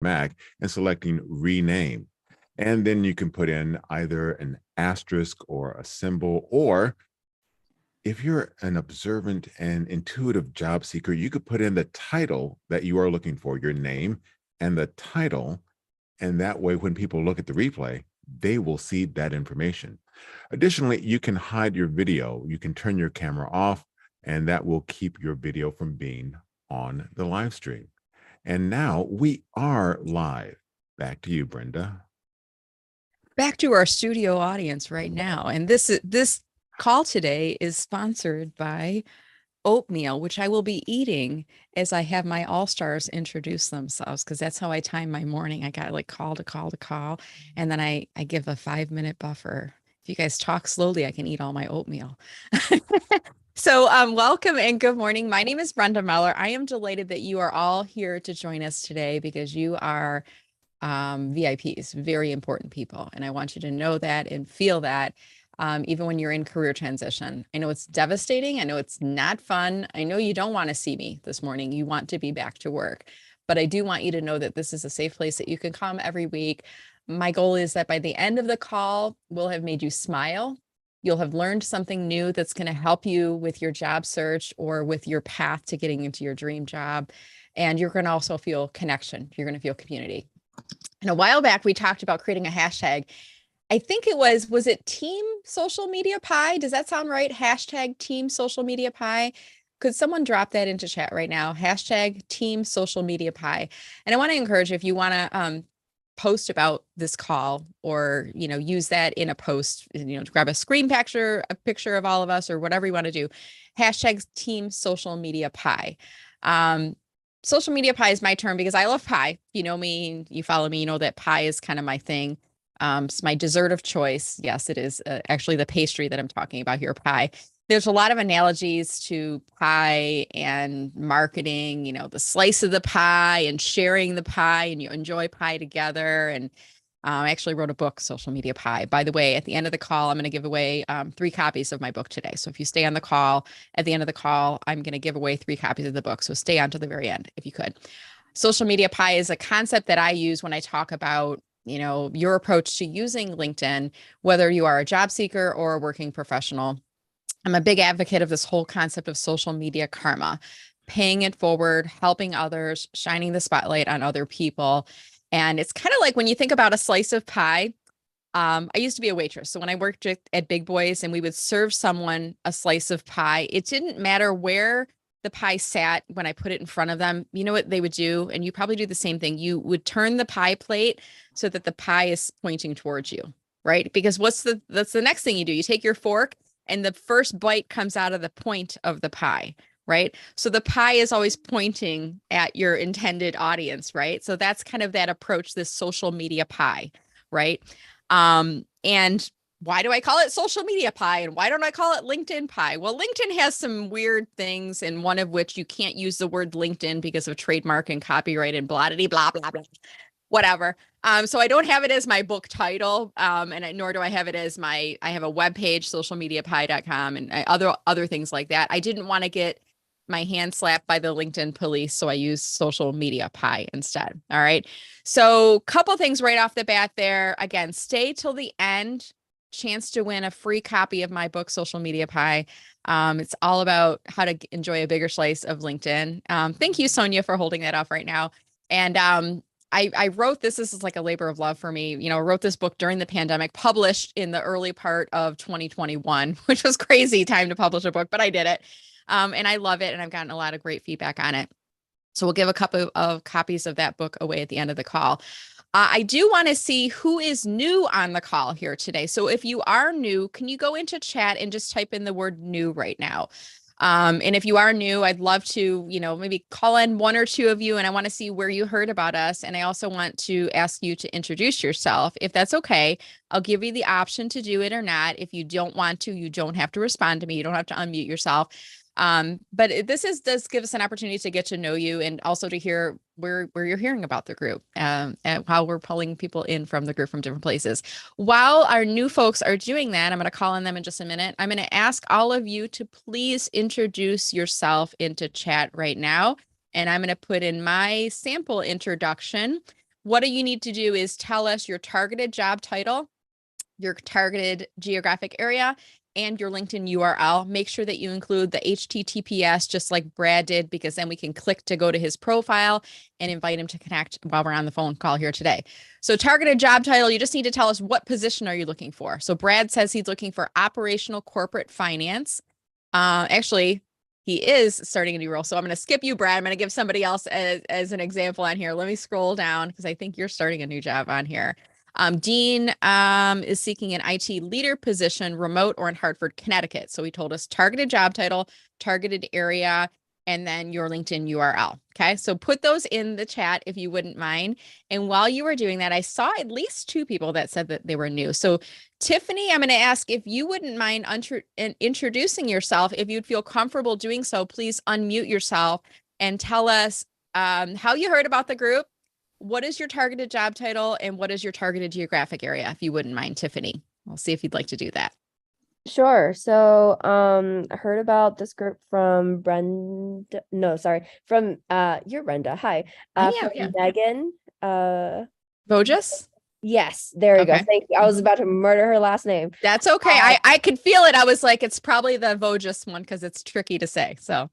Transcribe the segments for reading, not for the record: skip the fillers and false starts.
Mac and selecting rename. And then you can put in either an asterisk or a symbol, or if you're an observant and intuitive job seeker, you could put in the title that you are looking for, your name and the title. And that way, when people look at the replay, they will see that information. Additionally, you can hide your video. You can turn your camera off, and that will keep your video from being on the live stream. And now we are live. Back to you, Brenda. Back to our studio audience right now. And this call today is sponsored by oatmeal, which I will be eating as I have my all-stars introduce themselves, because that's how I time my morning. I got like call to call to call, and then I give a 5-minute buffer. If you guys talk slowly, I can eat all my oatmeal. So welcome and good morning. My name is Brenda Meller. I am delighted that you are all here to join us today because you are VIPs, very important people. And I want you to know that and feel that even when you're in career transition. I know it's devastating. I know it's not fun. I know you don't want to see me this morning. You want to be back to work. But I do want you to know that this is a safe place that you can come every week. My goal is that by the end of the call, we'll have made you smile. You'll have learned something new that's going to help you with your job search or with your path to getting into your dream job. And you're going to also feel connection. You're going to feel community. And a while back, we talked about creating a hashtag. I think it was it Team Social Media Pie? Does that sound right? Hashtag Team Social Media Pie. Could someone drop that into chat right now? Hashtag Team Social Media Pie. And I want to encourage, if you want to post about this call, or use that in a post, grab a screen picture, a picture of all of us, or whatever you want to do. Hashtag Team Social Media Pie. Social media pie is my term because I love pie. You know me, you follow me, you know that pie is kind of my thing. It's my dessert of choice. Yes, it is actually the pastry that I'm talking about here, pie. There's a lot of analogies to pie and marketing, the slice of the pie and sharing the pie, and you enjoy pie together. And I actually wrote a book, Social Media Pie. By the way, at the end of the call, I'm going to give away 3 copies of my book today. So if you stay on the call, at the end of the call, I'm going to give away 3 copies of the book. So stay on to the very end if you could. Social Media Pie is a concept that I use when I talk about your approach to using LinkedIn, whether you are a job seeker or a working professional. I'm a big advocate of this whole concept of social media karma, paying it forward, helping others, shining the spotlight on other people. And it's kind of like when you think about a slice of pie. I used to be a waitress. So when I worked at Big Boys and we would serve someone a slice of pie, it didn't matter where the pie sat when I put it in front of them. You know what they would do? And you probably do the same thing. You would turn the pie plate so that the pie is pointing towards you, right? Because that's the next thing you do. You take your fork and the first bite comes out of the point of the pie, right? So the pie is always pointing at your intended audience, right? So that's kind of that approach, this social media pie, right? And why do I call it social media pie? And why don't I call it LinkedIn pie? Well, LinkedIn has some weird things, and one of which you can't use the word LinkedIn because of trademark and copyright and blah, blah, blah, blah, whatever. So I don't have it as my book title, nor do I have it as I have a webpage, socialmediapie.com, and other things like that. I didn't want to get my hand slapped by the LinkedIn police, so I use social media pie instead. All right. So couple things right off the bat there. Again, stay till the end. Chance to win a free copy of my book, Social Media Pie. It's all about how to enjoy a bigger slice of LinkedIn. Thank you, Sonia, for holding that off right now. And I wrote this. This is like a labor of love for me. I wrote this book during the pandemic, published in the early part of 2021, which was crazy time to publish a book, but I did it. And I love it. And I've gotten a lot of great feedback on it. So we'll give a couple of copies of that book away at the end of the call. I do want to see who is new on the call here today. So if you are new, can you go into chat and just type in the word new right now? And if you are new, I'd love to, maybe call in 1 or 2 of you, and I want to see where you heard about us. And I also want to ask you to introduce yourself. If that's okay, I'll give you the option to do it or not. If you don't want to, you don't have to respond to me. You don't have to unmute yourself. But does give us an opportunity to get to know you, and also to hear where you're hearing about the group, and how we're pulling people in from the group from different places. While our new folks are doing that, I'm going to call on them in just a minute. I'm going to ask all of you to please introduce yourself into chat right now. And I'm going to put in my sample introduction, what do you need to do is tell us your targeted job title, your targeted geographic area, and your LinkedIn URL. Make sure that you include the HTTPS just like Brad did, because then we can click to go to his profile and invite him to connect while we're on the phone call here today. So targeted job title, you just need to tell us what position are you looking for. So Brad says he's looking for operational corporate finance. Actually, he is starting a new role. So I'm going to skip you, Brad. I'm going to give somebody else as an example on here. Let me scroll down because I think you're starting a new job on here. Dean is seeking an IT leader position, remote or in Hartford, Connecticut. So he told us targeted job title, targeted area, and then your LinkedIn URL. Okay. So put those in the chat if you wouldn't mind. And while you were doing that, I saw at least 2 people that said that they were new. So Tiffany, I'm going to ask if you wouldn't mind introducing yourself. If you'd feel comfortable doing so, please unmute yourself and tell us how you heard about the group. What is your targeted job title and what is your targeted geographic area? If you wouldn't mind, Tiffany, I'll see if you'd like to do that. Sure. So, I heard about this group from Brenda. No, sorry, from you're Brenda. Hi. I From am, yeah. Megan. Voges? Yes, there you go. Okay. Thank you. I was about to murder her last name. That's okay. I could feel it. I was like, it's probably the Voges one because it's tricky to say. So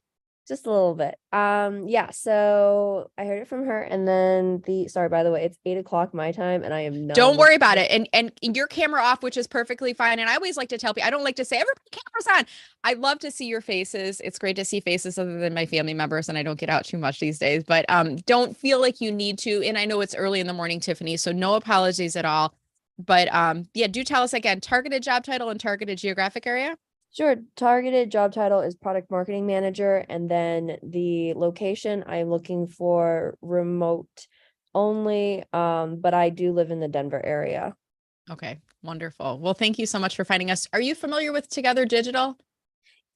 Just a little bit. Yeah, so I heard it from her, and then sorry, by the way, it's 8 o'clock my time, and I am not. don't worry about it. And your camera off, which is perfectly fine. And I always like to tell people, I don't like to say everybody cameras on. I love to see your faces. It's great to see faces other than my family members, and I don't get out too much these days. But don't feel like you need to. And I know it's early in the morning, Tiffany, so no apologies at all. But yeah, do tell us again, targeted job title and targeted geographic area. Sure. Targeted job title is product marketing manager, and then the location I'm looking for remote only. But I do live in the Denver area. Okay, wonderful. Well, thank you so much for finding us. Are you familiar with Together Digital?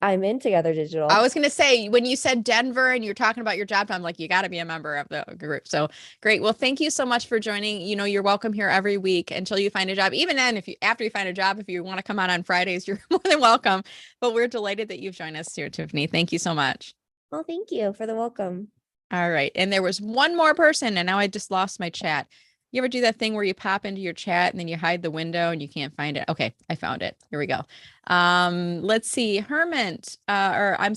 I'm in Together Digital. I was going to say, when you said Denver and you're talking about your job, I'm like, you got to be a member of the group. So great. Well, thank you so much for joining. You know, you're welcome here every week until you find a job. Even then, after you find a job, if you want to come on Fridays, you're more than welcome. But we're delighted that you've joined us here, Tiffany. Thank you so much. Well, thank you for the welcome. All right. And there was one more person, and now I just lost my chat. You ever do that thing where you pop into your chat and then you hide the window and you can't find it? Okay, I found it. Here we go. Let's see. Hemant. I'm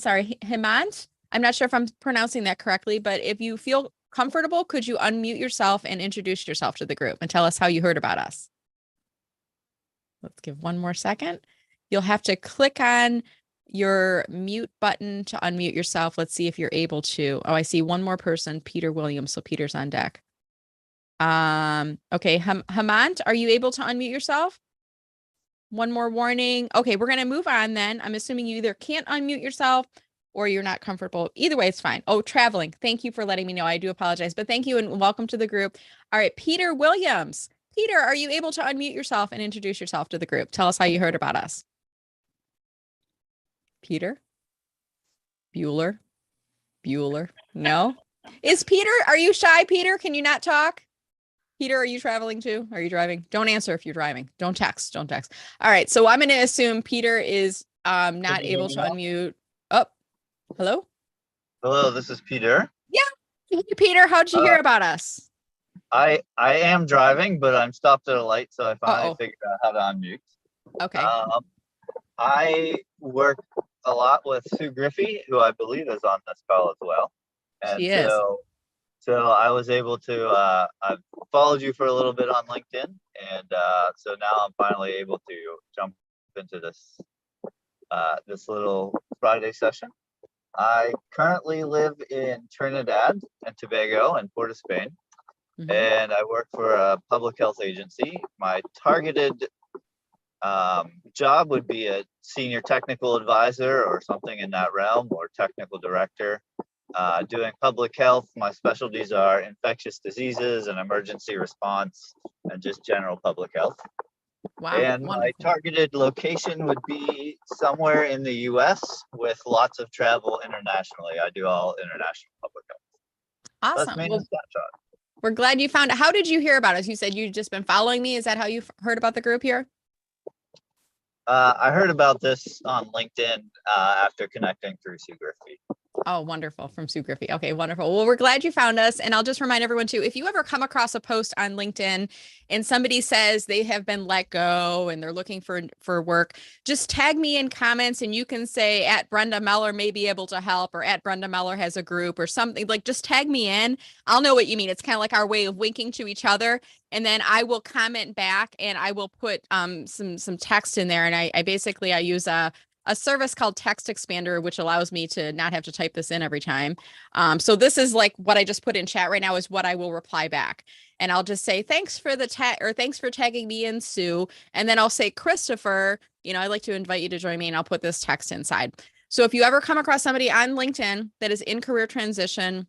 not sure if I'm pronouncing that correctly, but if you feel comfortable, could you unmute yourself and introduce yourself to the group and tell us how you heard about us? Let's give one more second. You'll have to click on your mute button to unmute yourself. Let's see if you're able to. Oh, I see one more person, Peter Williams. So Peter's on deck. Okay, Hemant, are you able to unmute yourself? One more warning. Okay, we're going to move on then. I'm assuming you either can't unmute yourself or you're not comfortable. Either way, it's fine. Oh, traveling. Thank you for letting me know. I do apologize, but thank you and welcome to the group. All right, Peter Williams. Peter, are you able to unmute yourself and introduce yourself to the group? Tell us how you heard about us. Peter? Bueller? No? Are you shy, Peter? Can you not talk? Peter, are you traveling too? Are you driving? Don't answer if you're driving. Don't text. All right. So I'm going to assume Peter is not able to unmute. Oh, hello? Hello, this is Peter. Yeah. Hey, Peter, how'd you hear about us? I am driving, but I'm stopped at a light, so I finally figured out how to unmute. Okay. I work a lot with Sue Griffey, who I believe is on this call as well. And she is. So I was able to, I've followed you for a little bit on LinkedIn. And so now I'm finally able to jump into this, this little Friday session. I currently live in Trinidad and Tobago in Port of Spain. And I work for a public health agency. My targeted job would be a senior technical advisor or something in that realm, or technical director. Doing public health, my specialties are infectious diseases and emergency response and just general public health. Wow. And wonderful. my targeted location would be somewhere in the US with lots of travel internationally. I do all international public health. Awesome. That's me in a snapshot. We're glad you found it. How did you hear about us? You said you've just been following me. Is that how you heard about the group here? I heard about this on LinkedIn after connecting through Sue Griffey. Oh, wonderful. From Sue Griffey. Okay, wonderful. Well, we're glad you found us. And I'll just remind everyone too, if you ever come across a post on LinkedIn and somebody says they have been let go and they're looking for work, just tag me in comments and you can say at Brenda Meller may be able to help, or at Brenda Meller has a group or something. Like, just tag me in. I'll know what you mean. It's kind of like our way of winking to each other. And then I will comment back and I will put some text in there. And I basically use a service called Text Expander, which allows me to not have to type this in every time. So this is like what I just put in chat right now is what I will reply back. And I'll just say, thanks for the tag, or thanks for tagging me in, Sue. And then I'll say, Christopher, I'd like to invite you to join me, and I'll put this text inside. So if you ever come across somebody on LinkedIn that is in career transition,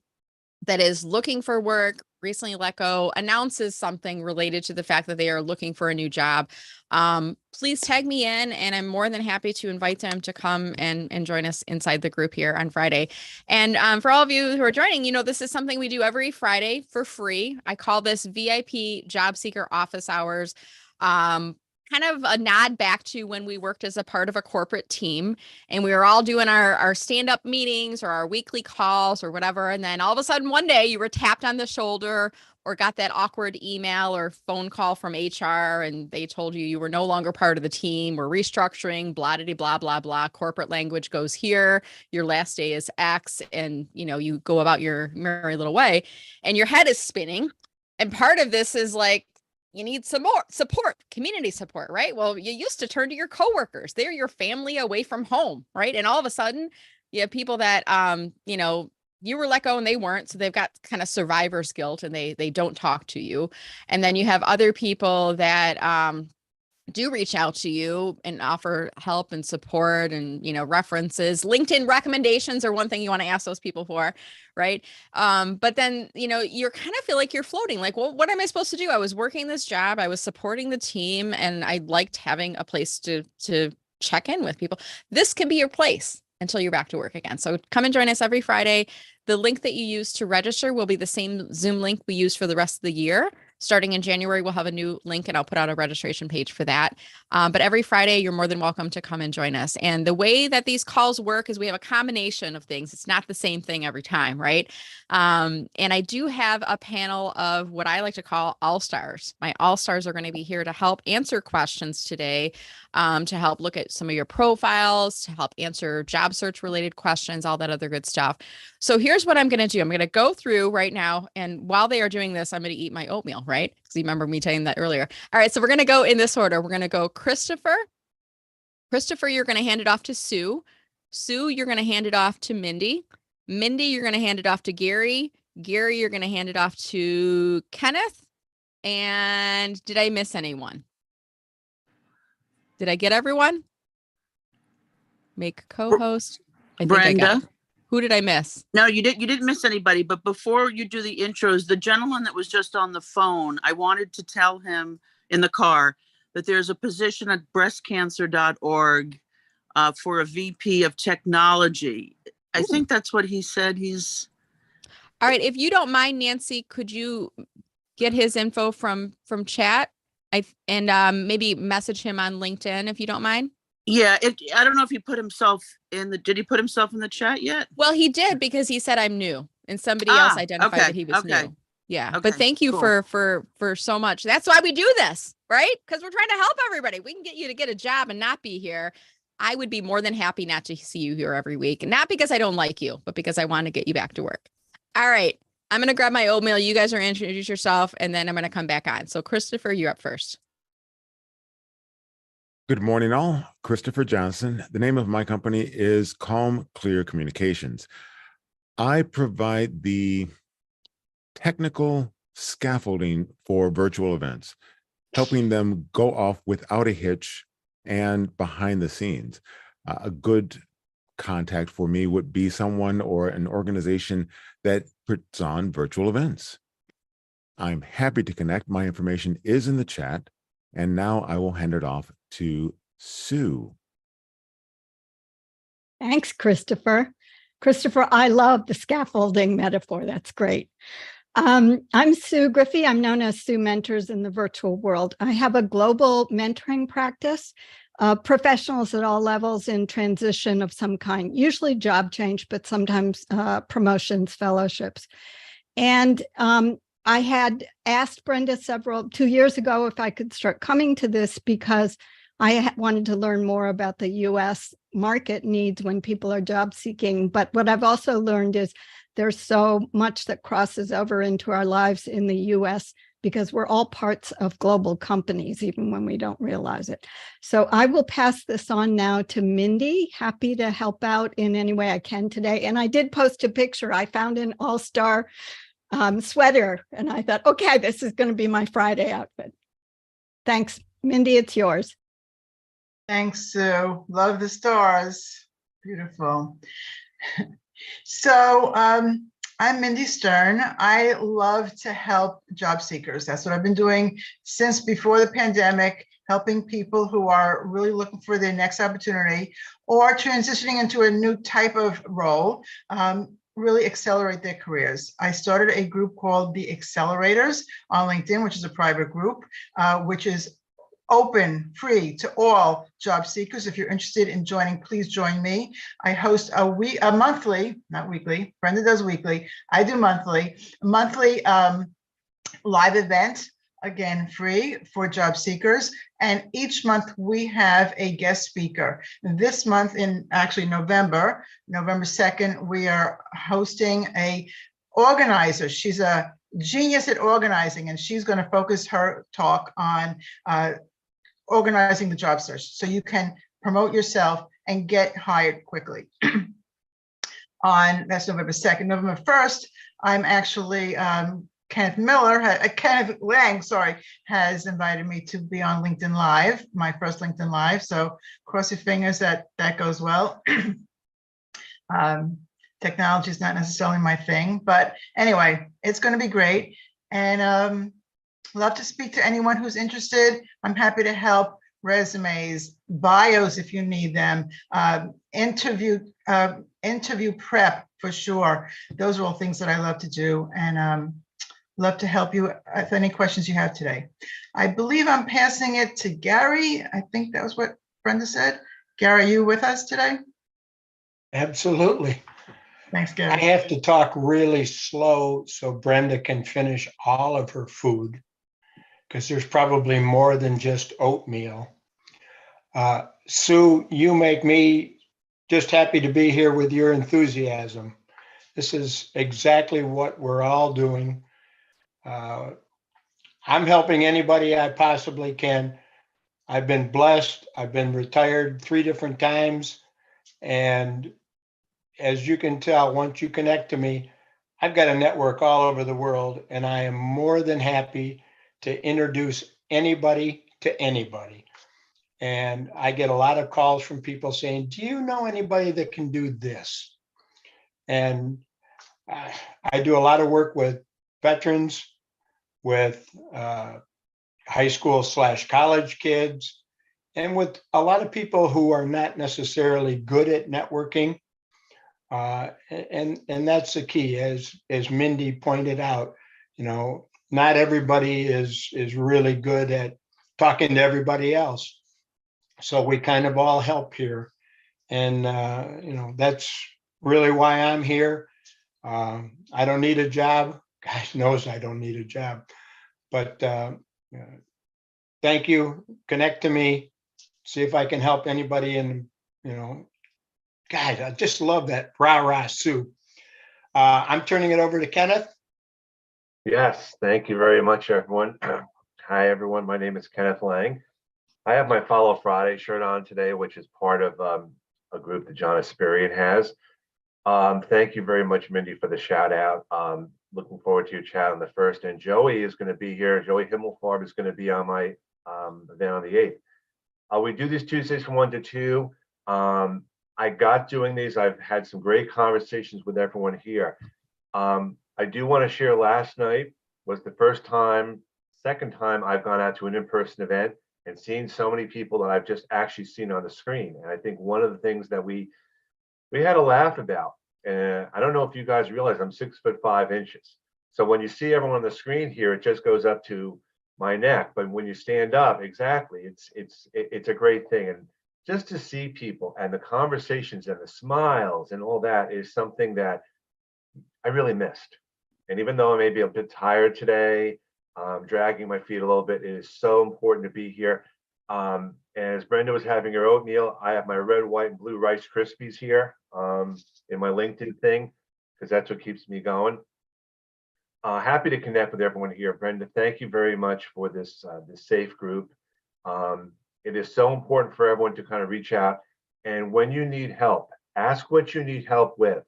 that is looking for work, recently let go, announces something related to the fact that they are looking for a new job, please tag me in, and I'm more than happy to invite them to come and join us inside the group here on Friday. And for all of you who are joining, this is something we do every Friday for free. I call this VIP Job Seeker Office Hours. Kind of a nod back to when we worked as a part of a corporate team and we were all doing our stand-up meetings or our weekly calls or whatever. And then all of a sudden one day you were tapped on the shoulder or got that awkward email or phone call from HR and they told you were no longer part of the team, or restructuring, blah, blah, blah, blah. Corporate language goes here. Your last day is X, and you go about your merry little way and your head is spinning. And part of this is like, you need some more support, community support, right? Well, you used to turn to your coworkers. They're your family away from home, right? And all of a sudden you have people that, you were let go and they weren't. So they've got kind of survivor's guilt and they don't talk to you. And then you have other people that, do reach out to you and offer help and support and, references. LinkedIn recommendations are one thing you want to ask those people for, right? But then, you're kind of feel like you're floating, like, well, what am I supposed to do? I was working this job, I was supporting the team, and I liked having a place to check in with people. This can be your place until you're back to work again. So come and join us every Friday. The link that you use to register will be the same Zoom link we use for the rest of the year. Starting in January, we'll have a new link and I'll put out a registration page for that. But every Friday, you're more than welcome to come and join us. And the way that these calls work is we have a combination of things. It's not the same thing every time, right? And I do have a panel of what I like to call all-stars. My all-stars are going to be here to help answer questions today, to help look at some of your profiles, to help answer job search related questions, all that other good stuff. So here's what I'm going to do. I'm going to go through right now. And while they are doing this, I'm going to eat my oatmeal, right? Because you remember me telling that earlier. All right. So we're going to go in this order. We're going to go Christopher. Christopher, you're going to hand it off to Sue. Sue, you're going to hand it off to Mindy. Mindy, you're going to hand it off to Gary. Gary, you're going to hand it off to Kenneth. And did I miss anyone? Did I get everyone? Make co-host. I think I got Brenda. it. Who did I miss? No, you didn't miss anybody. But before you do the intros, the gentleman that was just on the phone, I wanted to tell him in the car that there's a position at breastcancer.org for a VP of technology. I think that's what he said. All right. If you don't mind, Nancy, could you get his info from chat? And maybe message him on LinkedIn if you don't mind. Yeah, I don't know if he put himself did he put himself in the chat yet? Well, he did, because he said I'm new and somebody else identified that he was new. Yeah. Okay, but thank you cool. for so much. That's why we do this, right? Because we're trying to help everybody. We can get you to get a job and not be here. I would be more than happy not to see you here every week. Not because I don't like you, but because I want to get you back to work. All right. I'm going to grab my oatmeal. You guys are introduce yourself and then I'm going to come back on. So Christopher, you're up first. Good morning, all. Christopher Johnson. The name of my company is Calm Clear Communications. I provide the technical scaffolding for virtual events, helping them go off without a hitch and behind the scenes. A good contact for me would be someone or an organization that puts on virtual events. I'm happy to connect. My information is in the chat. And now I will hand it off to Sue. Thanks, Christopher. Christopher, I love the scaffolding metaphor. That's great. I'm Sue Griffey. I'm known as Sue Mentors in the virtual world. I have a global mentoring practice professionals at all levels in transition of some kind, usually job change, but sometimes promotions, fellowships. And I had asked Brenda 2 years ago if I could start coming to this because I wanted to learn more about the US market needs when people are job seeking. But what I've also learned is there's so much that crosses over into our lives in the US because we're all parts of global companies, even when we don't realize it. So I will pass this on now to Mindy. Happy to help out in any way I can today. And I did post a picture. I found an all-star sweater, and I thought, okay, this is going to be my Friday outfit. Thanks, Mindy, it's yours. Thanks, Sue. Love the stars. Beautiful. So I'm Mindy Stern. I love to help job seekers. That's what I've been doing since before the pandemic, helping people who are really looking for their next opportunity or transitioning into a new type of role, really accelerate their careers. I started a group called the Accelerators on LinkedIn, which is a private group, which is open, free to all job seekers. If you're interested in joining, please join me. I host a monthly, not weekly, Brenda does weekly, I do monthly live event, again, free for job seekers. And each month we have a guest speaker. This month in actually November 2nd, we are hosting a organizer. She's a genius at organizing, and she's going to focus her talk on organizing the job search so you can promote yourself and get hired quickly. That's November 2nd. November 1st, I'm actually, Kenneth Lang, has invited me to be on LinkedIn Live, my first LinkedIn Live. So cross your fingers that goes well. Technology is not necessarily my thing, but anyway, it's going to be great. And love to speak to anyone who's interested. I'm happy to help. Resumes, bios if you need them, interview prep for sure. Those are all things that I love to do, and love to help you with any questions you have today. I believe I'm passing it to Gary. I think that was what Brenda said. Gary, are you with us today? Absolutely. Thanks, Gary. I have to talk really slow so Brenda can finish all of her food, because there's probably more than just oatmeal. Sue, you make me just happy to be here with your enthusiasm. This is exactly what we're all doing. I'm helping anybody I possibly can. I've been blessed. I've been retired 3 different times. And as you can tell, once you connect to me, I've got a network all over the world, and I am more than happy to introduce anybody to anybody. And I get a lot of calls from people saying, do you know anybody that can do this? And I do a lot of work with veterans, with high school / college kids, and with a lot of people who are not necessarily good at networking. And that's the key, as Mindy pointed out, not everybody is really good at talking to everybody else. So we kind of all help here. And, that's really why I'm here. I don't need a job. God knows I don't need a job. But thank you. Connect to me. See if I can help anybody. And, God, I just love that rah-rah Sue. I'm turning it over to Kenneth. Yes, thank you very much, everyone. Hi, everyone. My name is Kenneth Lang. I have my Follow Friday shirt on today, which is part of a group that John Asperian has. Thank you very much, Mindy, for the shout out. Looking forward to your chat on the 1st. And Joey is going to be here. Joey Himmelfarb is going to be on my event on the 8th. We do these Tuesdays from 1 to 2. I got doing these. I've had some great conversations with everyone here. I do want to share last night was the second time I've gone out to an in-person event and seen so many people that I've just actually seen on the screen. And I think one of the things that we had a laugh about, and I don't know if you guys realize I'm 6'5". So when you see everyone on the screen here, it just goes up to my neck. But when you stand up, exactly, it's a great thing. And just to see people and the conversations and the smiles and all that is something that I really missed. And even though I may be a bit tired today, dragging my feet a little bit, it is so important to be here. As Brenda was having her oatmeal, I have my red, white, and blue Rice Krispies here in my LinkedIn thing, because that's what keeps me going. Happy to connect with everyone here. Brenda, thank you very much for this safe group. It is so important for everyone to kind of reach out. And when you need help, ask what you need help with.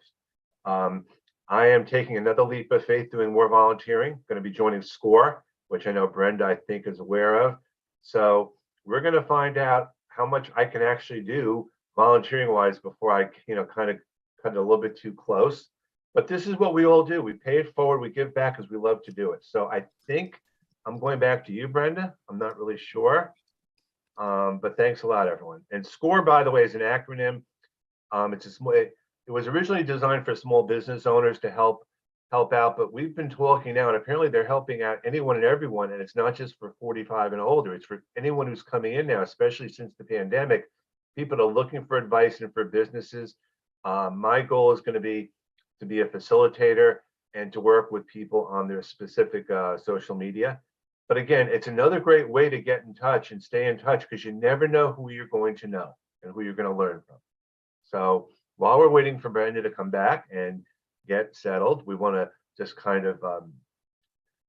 I am taking another leap of faith doing more volunteering, going to be joining SCORE, which I know Brenda, I think, is aware of. So we're going to find out how much I can actually do volunteering wise before I, kind of cut it a little bit too close. But this is what we all do. We pay it forward, we give back because we love to do it. So I think I'm going back to you, Brenda. I'm not really sure. But thanks a lot, everyone. And SCORE, by the way, is an acronym. It was originally designed for small business owners to help out, but we've been talking now, and apparently they're helping out anyone and everyone. And it's not just for 45 and older, it's for anyone who's coming in now, especially since the pandemic. People are looking for advice and for businesses. My goal is going to be a facilitator and to work with people on their specific social media. But again, it's another great way to get in touch and stay in touch, because you never know who you're going to know and who you're going to learn from. So while we're waiting for Brenda to come back and get settled, we want to just kind of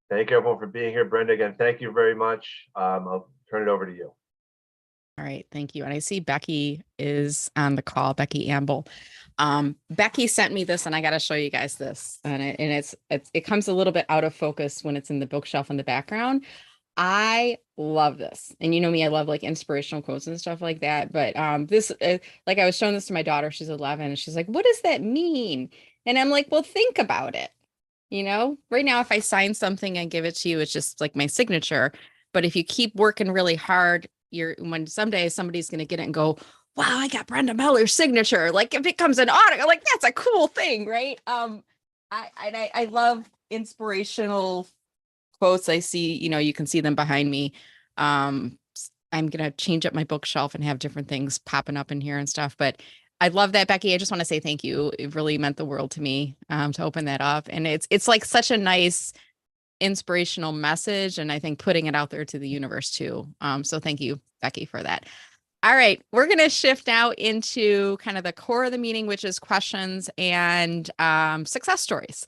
thank everyone for being here. Brenda, again, thank you very much. I'll turn it over to you. All right, thank you. And I see Becky is on the call, Becky Amble. Becky sent me this, and I got to show you guys this. And it comes a little bit out of focus when it's in the bookshelf in the background. I love this. And you know me, I love like inspirational quotes and stuff like that. But this, like I was showing this to my daughter, she's 11, and she's like, what does that mean? And I'm like, well, think about it. Right now, if I sign something and give it to you, it's just like my signature. But if you keep working really hard, when someday somebody's going to get it and go, wow, I got Brenda Meller's signature. Like if it comes in auto, like that's a cool thing, right? I love inspirational quotes. I see, you can see them behind me. I'm going to change up my bookshelf and have different things popping up in here and stuff. But I love that, Becky. I just want to say thank you. It really meant the world to me to open that up. And it's like such a nice inspirational message. And I think putting it out there to the universe too. So thank you, Becky, for that. All right, we're going to shift now into kind of the core of the meeting, which is questions and success stories.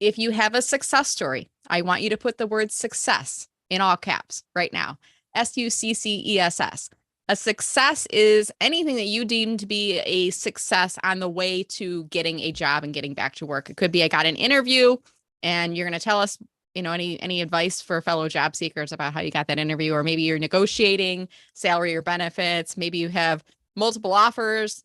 If you have a success story, I want you to put the word success in all caps right now. SUCCESS. A success is anything that you deem to be a success on the way to getting a job and getting back to work. It could be I got an interview and you're going to tell us, any advice for fellow job seekers about how you got that interview, or maybe you're negotiating salary or benefits. Maybe you have multiple offers.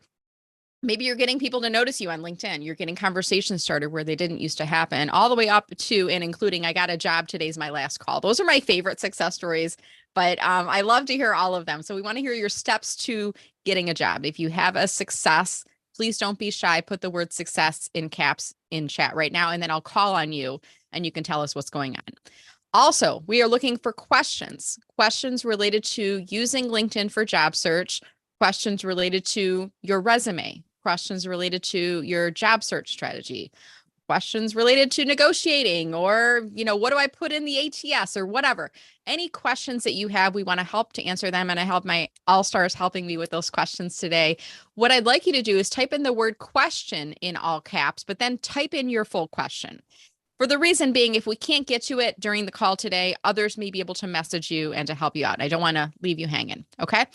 Maybe you're getting people to notice you on LinkedIn. You're getting conversations started where they didn't used to happen, all the way up to and including I got a job, today's my last call. Those are my favorite success stories, but I love to hear all of them. So we want to hear your steps to getting a job. If you have a success, please don't be shy. Put the word success in caps in chat right now, and then I'll call on you and you can tell us what's going on. Also, we are looking for questions related to using LinkedIn for job search, questions related to your resume, questions related to your job search strategy, questions related to negotiating, or, what do I put in the ATS or whatever. Any questions that you have, we want to help to answer them. And I have my all-stars helping me with those questions today. What I'd like you to do is type in the word question in all caps, but then type in your full question. For the reason being, if we can't get to it during the call today, others may be able to message you and to help you out. I don't want to leave you hanging. Okay.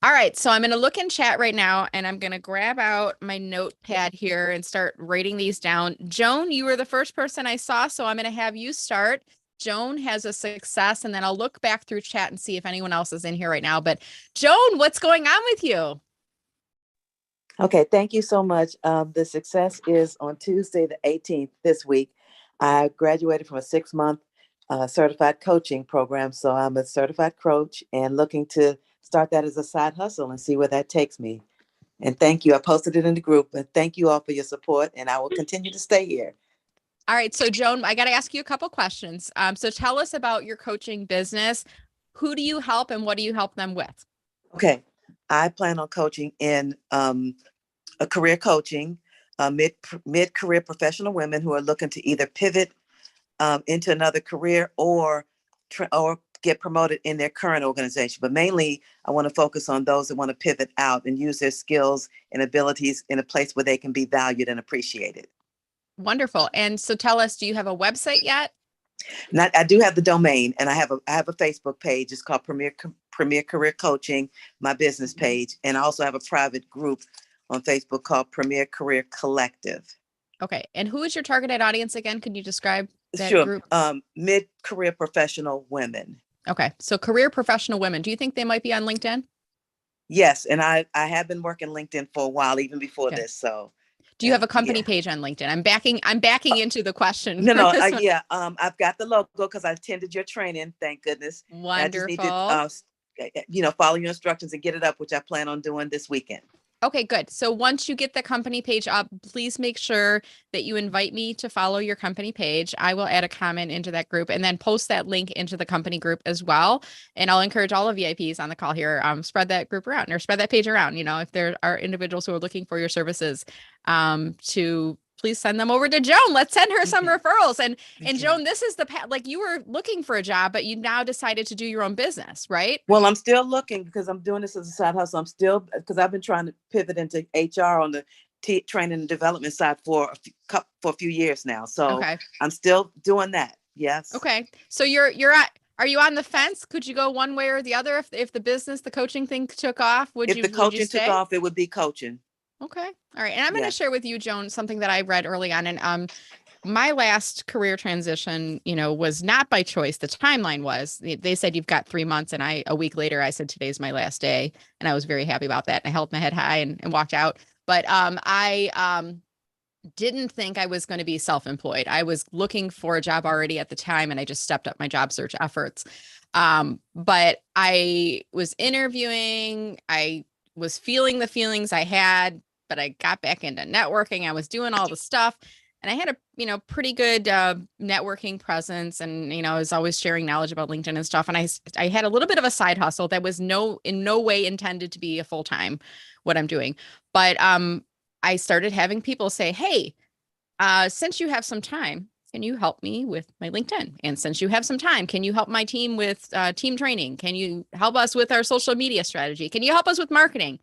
All right. So I'm going to look in chat right now, and I'm going to grab out my notepad here and start writing these down. Joan, you were the first person I saw, so I'm going to have you start. Joan has a success, and then I'll look back through chat and see if anyone else is in here right now. But Joan, what's going on with you? Okay. Thank you so much. The success is on Tuesday, the 18th this week. I graduated from a 6-month certified coaching program. So I'm a certified coach and looking to start that as a side hustle and see where that takes me. And thank you. I posted it in the group, but thank you all for your support, and I will continue to stay here. All right. So Joan, I got to ask you a couple questions. So tell us about your coaching business. Who do you help and what do you help them with? Okay. I plan on coaching in a career coaching, mid-career professional women who are looking to either pivot into another career or get promoted in their current organization. But mainly, I want to focus on those that want to pivot out and use their skills and abilities in a place where they can be valued and appreciated. Wonderful. And so tell us, do you have a website yet? I do have the domain, and I have a Facebook page. It's called Premier Career Coaching, my business page, and I also have a private group on Facebook called Premier Career Collective. Okay. And who is your targeted audience again? Can you describe that Sure. group? Mid-career professional women. Okay. So career professional women. Do you think they might be on LinkedIn? Yes, and I have been working LinkedIn for a while, even before Okay. this. So, do you have a company page on LinkedIn? I'm backing into the question. No, yeah. I've got the logo because I attended your training. Thank goodness. Wonderful. I just need to, follow your instructions and get it up, which I plan on doing this weekend. Okay, good. So once you get the company page up, please make sure that you invite me to follow your company page. I will add a comment into that group and then post that link into the company group as well. And I'll encourage all of VIPs on the call here, spread that group around or spread that page around. If there are individuals who are looking for your services, to please send them over to Joan. Let's send her some referrals. And Joan, this is the path, like you were looking for a job, but you now decided to do your own business, right? Well, I'm still looking because I'm doing this as a side hustle. Because I've been trying to pivot into HR on the training and development side for a few years now. So okay. I'm still doing that. Yes. Okay. So are you on the fence? Could you go one way or the other if the coaching thing took off? If the coaching took off, it would be coaching. Okay. All right. And I'm going to share with you, Joan, something that I read early on. And my last career transition, was not by choice. The timeline was, they said, you've got 3 months. And a week later, I said, today's my last day. And I was very happy about that. And I held my head high and walked out. But I didn't think I was going to be self-employed. I was looking for a job already at the time. And I just stepped up my job search efforts. But I was interviewing. I was feeling the feelings I had, but I got back into networking. I was doing all the stuff and I had a, pretty good networking presence. And, I was always sharing knowledge about LinkedIn and stuff. And I had a little bit of a side hustle that was in no way intended to be a full-time what I'm doing. But I started having people say, hey, since you have some time, can you help me with my LinkedIn? And since you have some time, can you help my team with team training? Can you help us with our social media strategy? Can you help us with marketing?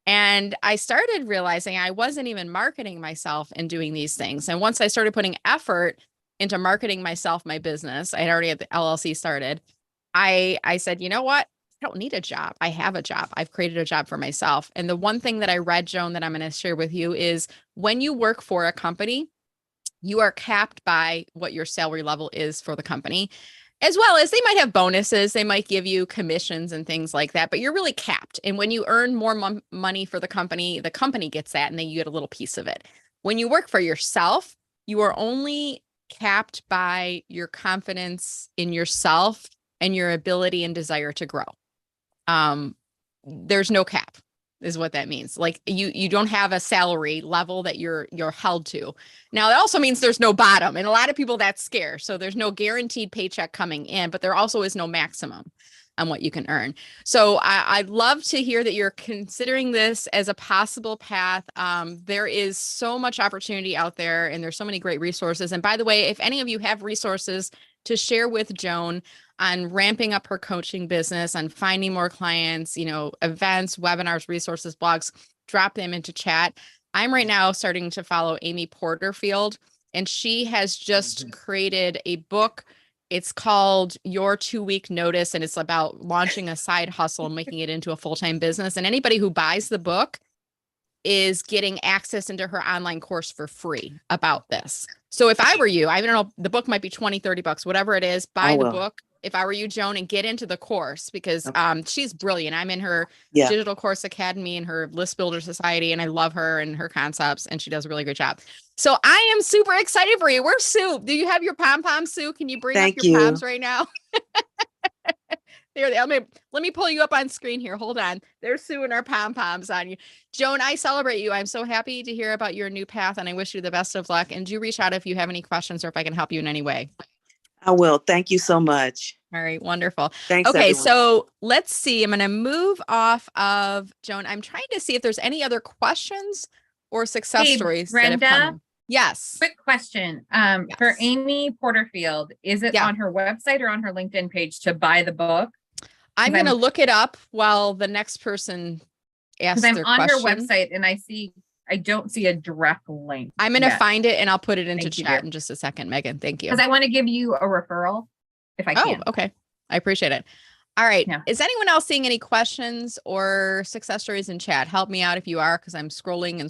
And I started realizing I wasn't even marketing myself and doing these things. And once I started putting effort into marketing myself, my business, I had already had the LLC started. I said, you know what? I don't need a job. I have a job. I've created a job for myself. And the one thing that I read, Joan, that I'm going to share with you is when you work for a company, you are capped by what your salary level is for the company, as well as they might have bonuses. They might give you commissions and things like that, but you're really capped. And when you earn more money for the company gets that and then you get a little piece of it. When you work for yourself, you are only capped by your confidence in yourself and your ability and desire to grow. There's no cap is what that means. Like you don't have a salary level that you're held to. Now it also means there's no bottom, and a lot of people that's scarce. So there's no guaranteed paycheck coming in, but there also is no maximum on what you can earn. So I'd love to hear that you're considering this as a possible path. There is so much opportunity out there and there's so many great resources. And by the way, if any of you have resources to share with Joan on ramping up her coaching business, on finding more clients, events, webinars, resources, blogs, drop them into chat. I'm right now starting to follow Amy Porterfield, and she has just created a book. It's called Your 2-Week Notice, and it's about launching a side hustle and making it into a full-time business. And anybody who buys the book is getting access into her online course for free about this. So if I were you, I don't know, the book might be $20, $30, whatever it is, buy the book. If I were you, Joan, and get into the course because she's brilliant. I'm in her Digital Course Academy and her List Builder Society, and I love her and her concepts, and she does a really great job. So I am super excited for you. Where's Sue? Do you have your pom-pom, Sue? Can you bring up your poms right now? There, let me pull you up on screen here. Hold on. They're suing our pom-poms on you. Joan, I celebrate you. I'm so happy to hear about your new path, and I wish you the best of luck. And do reach out if you have any questions or if I can help you in any way. I will. Thank you so much. All right, wonderful. Thanks. Okay, everyone. so let's see. I'm going to move off of Joan. I'm trying to see if there's any other questions or success Hey, stories that have Brenda? come in. Yes. Quick question. For Yes. Amy Porterfield, is it Yeah. on her website or on her LinkedIn page to buy the book? I'm going to I'm- look it up while the next person asks Because I'm their on her question. website and I don't see a direct link. I'm going to find it and I'll put it into Thank you, chat dear. in just a second, Megan. Thank you. Because I want to give you a referral if I Oh, can. okay. I appreciate it. All right. Yeah. Is anyone else seeing any questions or success stories in chat? Help me out if you are, because I'm scrolling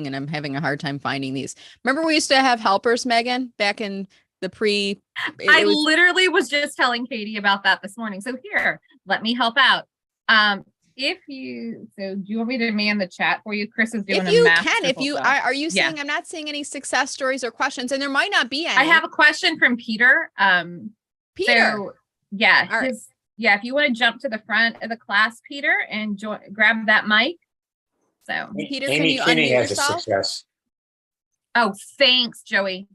and I'm having a hard time finding these. Remember we used to have helpers, Megan, back in the I literally was just telling Katie about that this morning. So here, let me help out. So do you want me to man the chat for you? Chris is doing if you a can, if masterful you job. are you Yeah. saying I'm not seeing any success stories or questions, and there might not be any. I have a question from Peter. Peter. So, yeah, All right. if you want to jump to the front of the class, Peter, and grab that mic. So, Peter, can Amy you Kinney unmute has yourself? a success. oh, thanks, Joey.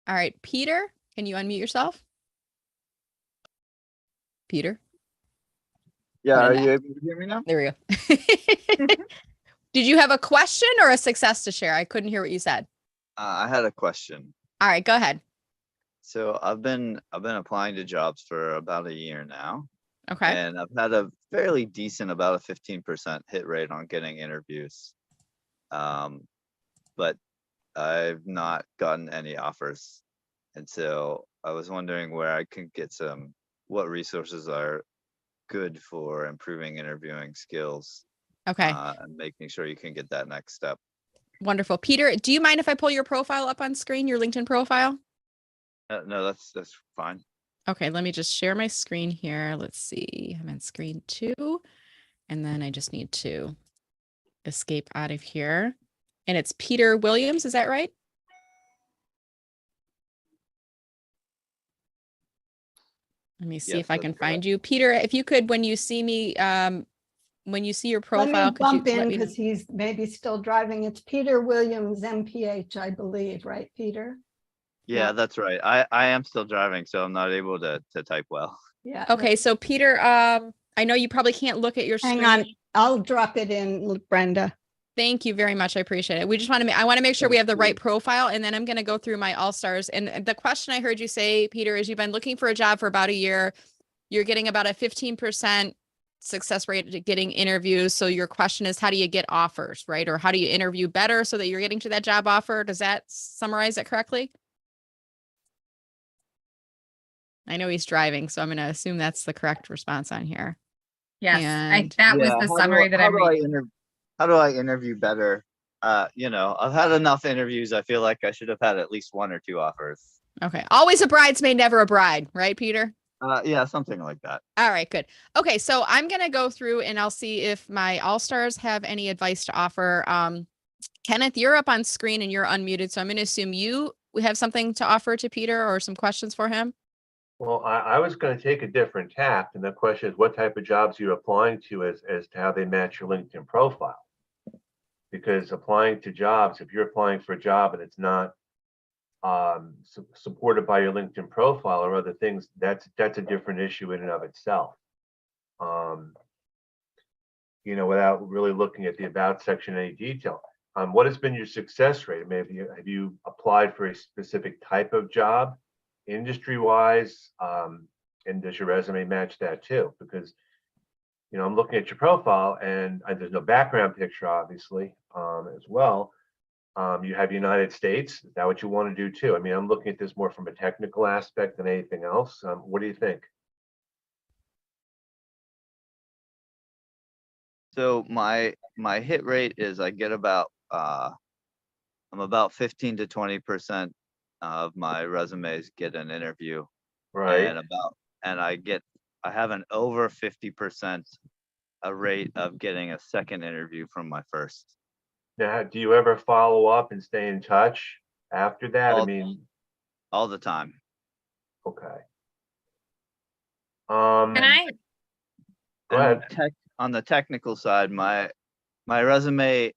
All right, Peter, can you unmute yourself? Peter? Yeah, What a are knack. you able to hear me now? There we go. Did you have a question or a success to share? I couldn't hear what you said. I had a question. All right, go ahead. So I've been applying to jobs for about a year now, Okay. and I've had a fairly decent, about a 15% hit rate on getting interviews. But I've not gotten any offers. And so I was wondering where I could get what resources are good for improving interviewing skills. Okay. And making sure you can get that next step. Wonderful. Peter, do you mind if I pull your profile up on screen, your LinkedIn profile? No, that's fine. Okay, let me just share my screen here. Let's see. I'm on screen 2. And then I just need to escape out of here. And it's Peter Williams, is that right? Let me see Yes, if I that's can correct. find you. Peter, if you could, when you see me, when you see your profile, Let me could you bump in let me know? because he's maybe still driving. It's Peter Williams, MPH, I believe, right, Peter? Yeah, Yeah. that's right. I am still driving, so I'm not able to type well. Yeah. Okay, so Peter, I know you probably can't look at your Hang screen. on, I'll drop it in, Brenda. Thank you very much. I appreciate it. We just want to, I want to make sure we have the right profile, and then I'm going to go through my all-stars. And the question I heard you say, Peter, is you've been looking for a job for about a year. You're getting about a 15% success rate at getting interviews. So your question is, how do you get offers, right? Or how do you interview better so that you're getting to that job offer? Does that summarize it correctly? I know he's driving, so I'm going to assume that's the correct response on here. Yes, And that was the summary that I'm reading. How do I interview better? I've had enough interviews. I feel like I should have had at least 1 or 2 offers. Okay. Always a bridesmaid, never a bride, right, Peter? Yeah, something like that. All right, good. Okay, so I'm going to go through and I'll see if my all-stars have any advice to offer. Kenneth, you're up on screen and you're unmuted, so I'm going to assume you have something to offer to Peter or some questions for him. Well, I was going to take a different tack, and the question is, what type of jobs you're applying to as to how they match your LinkedIn profile? Because applying to jobs, if you're applying for a job and it's not supported by your LinkedIn profile or other things, that's a different issue in and of itself. Without really looking at the about section in any detail. What has been your success rate? Maybe have you applied for a specific type of job, industry-wise, and does your resume match that too? Because I'm looking at your profile and there's no background picture, obviously, as well. You have United States. Is that what you want to do too? I mean, I'm looking at this more from a technical aspect than anything else. What do you think? So my hit rate is I get about I'm about 15 to 20% of my resumes get an interview. Right. And I have an over 50% a rate of getting a second interview from my first. Now, do you ever follow up and stay in touch after that? All the time. Okay. Can I? Go ahead. On the technical side, my resume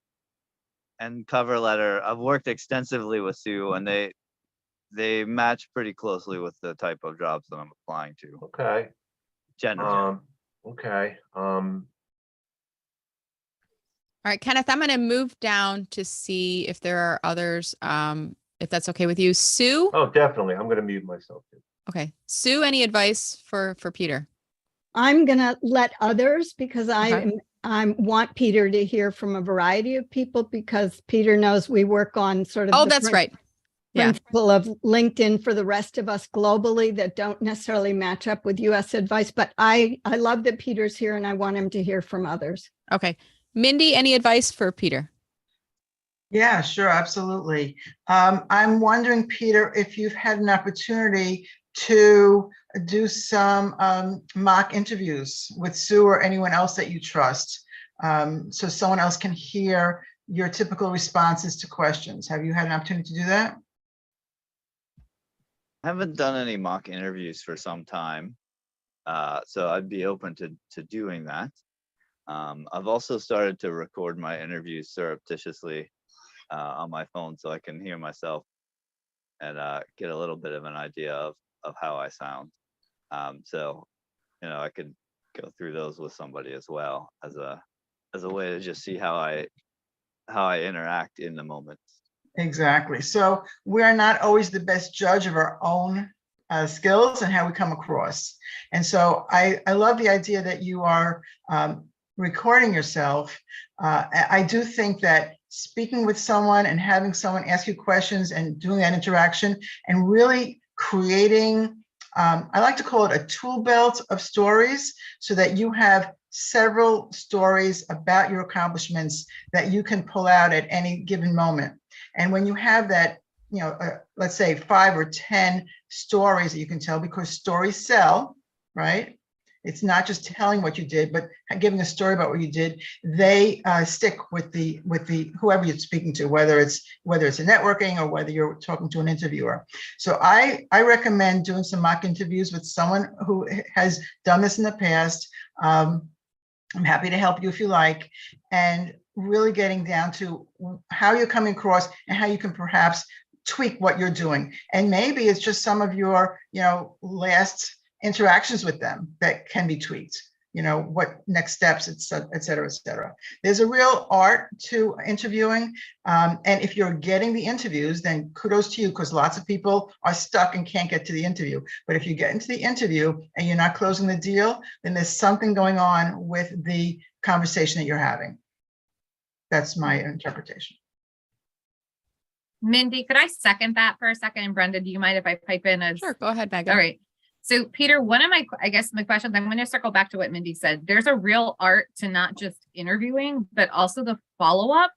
and cover letter, I've worked extensively with Sue, and they match pretty closely with the type of jobs that I'm applying to. Okay. Generally. Okay. All right, Kenneth, I'm going to move down to see if there are others, if that's okay with you. Sue? Oh, definitely. I'm going to mute myself too. Okay. Sue, any advice for Peter? I'm gonna let others because Okay. I want Peter to hear from a variety of people because Peter knows we work on sort of Oh, the that's right. Yeah. principle of LinkedIn for the rest of us globally that don't necessarily match up with US advice. But I love that Peter's here and I want him to hear from others. Okay. Mindy, any advice for Peter? Yeah, sure, absolutely. I'm wondering, Peter, if you've had an opportunity to do some mock interviews with Sue or anyone else that you trust, so someone else can hear your typical responses to questions. Have you had an opportunity to do that? I haven't done any mock interviews for some time, so I'd be open to doing that. I've also started to record my interviews surreptitiously on my phone so I can hear myself and get a little bit of an idea of how I sound. So, I could go through those with somebody as well as a way to just see how I interact in the moment. Exactly. So we're not always the best judge of our own skills and how we come across. And so I love the idea that you are recording yourself. I do think that speaking with someone and having someone ask you questions and doing that interaction and really creating, I like to call it a tool belt of stories so that you have several stories about your accomplishments that you can pull out at any given moment. And when you have that, let's say 5 or 10 stories that you can tell, because stories sell, right? It's not just telling what you did, but giving a story about what you did. They stick with the whoever you're speaking to, whether it's a networking or whether you're talking to an interviewer. So I recommend doing some mock interviews with someone who has done this in the past. I'm happy to help you if you like, and really getting down to how you're coming across and how you can perhaps tweak what you're doing. And maybe it's just some of your, last interactions with them that can be tweaked, what next steps, et cetera, et cetera. There's a real art to interviewing. And if you're getting the interviews, then kudos to you, because lots of people are stuck and can't get to the interview. But if you get into the interview and you're not closing the deal, then there's something going on with the conversation that you're having. That's my interpretation. Mindy, could I second that for a second? And Brenda, do you mind if I pipe in? Sure, go ahead, Megan. All right. So Peter, one of my questions, I'm going to circle back to what Mindy said. There's a real art to not just interviewing, but also the follow-up.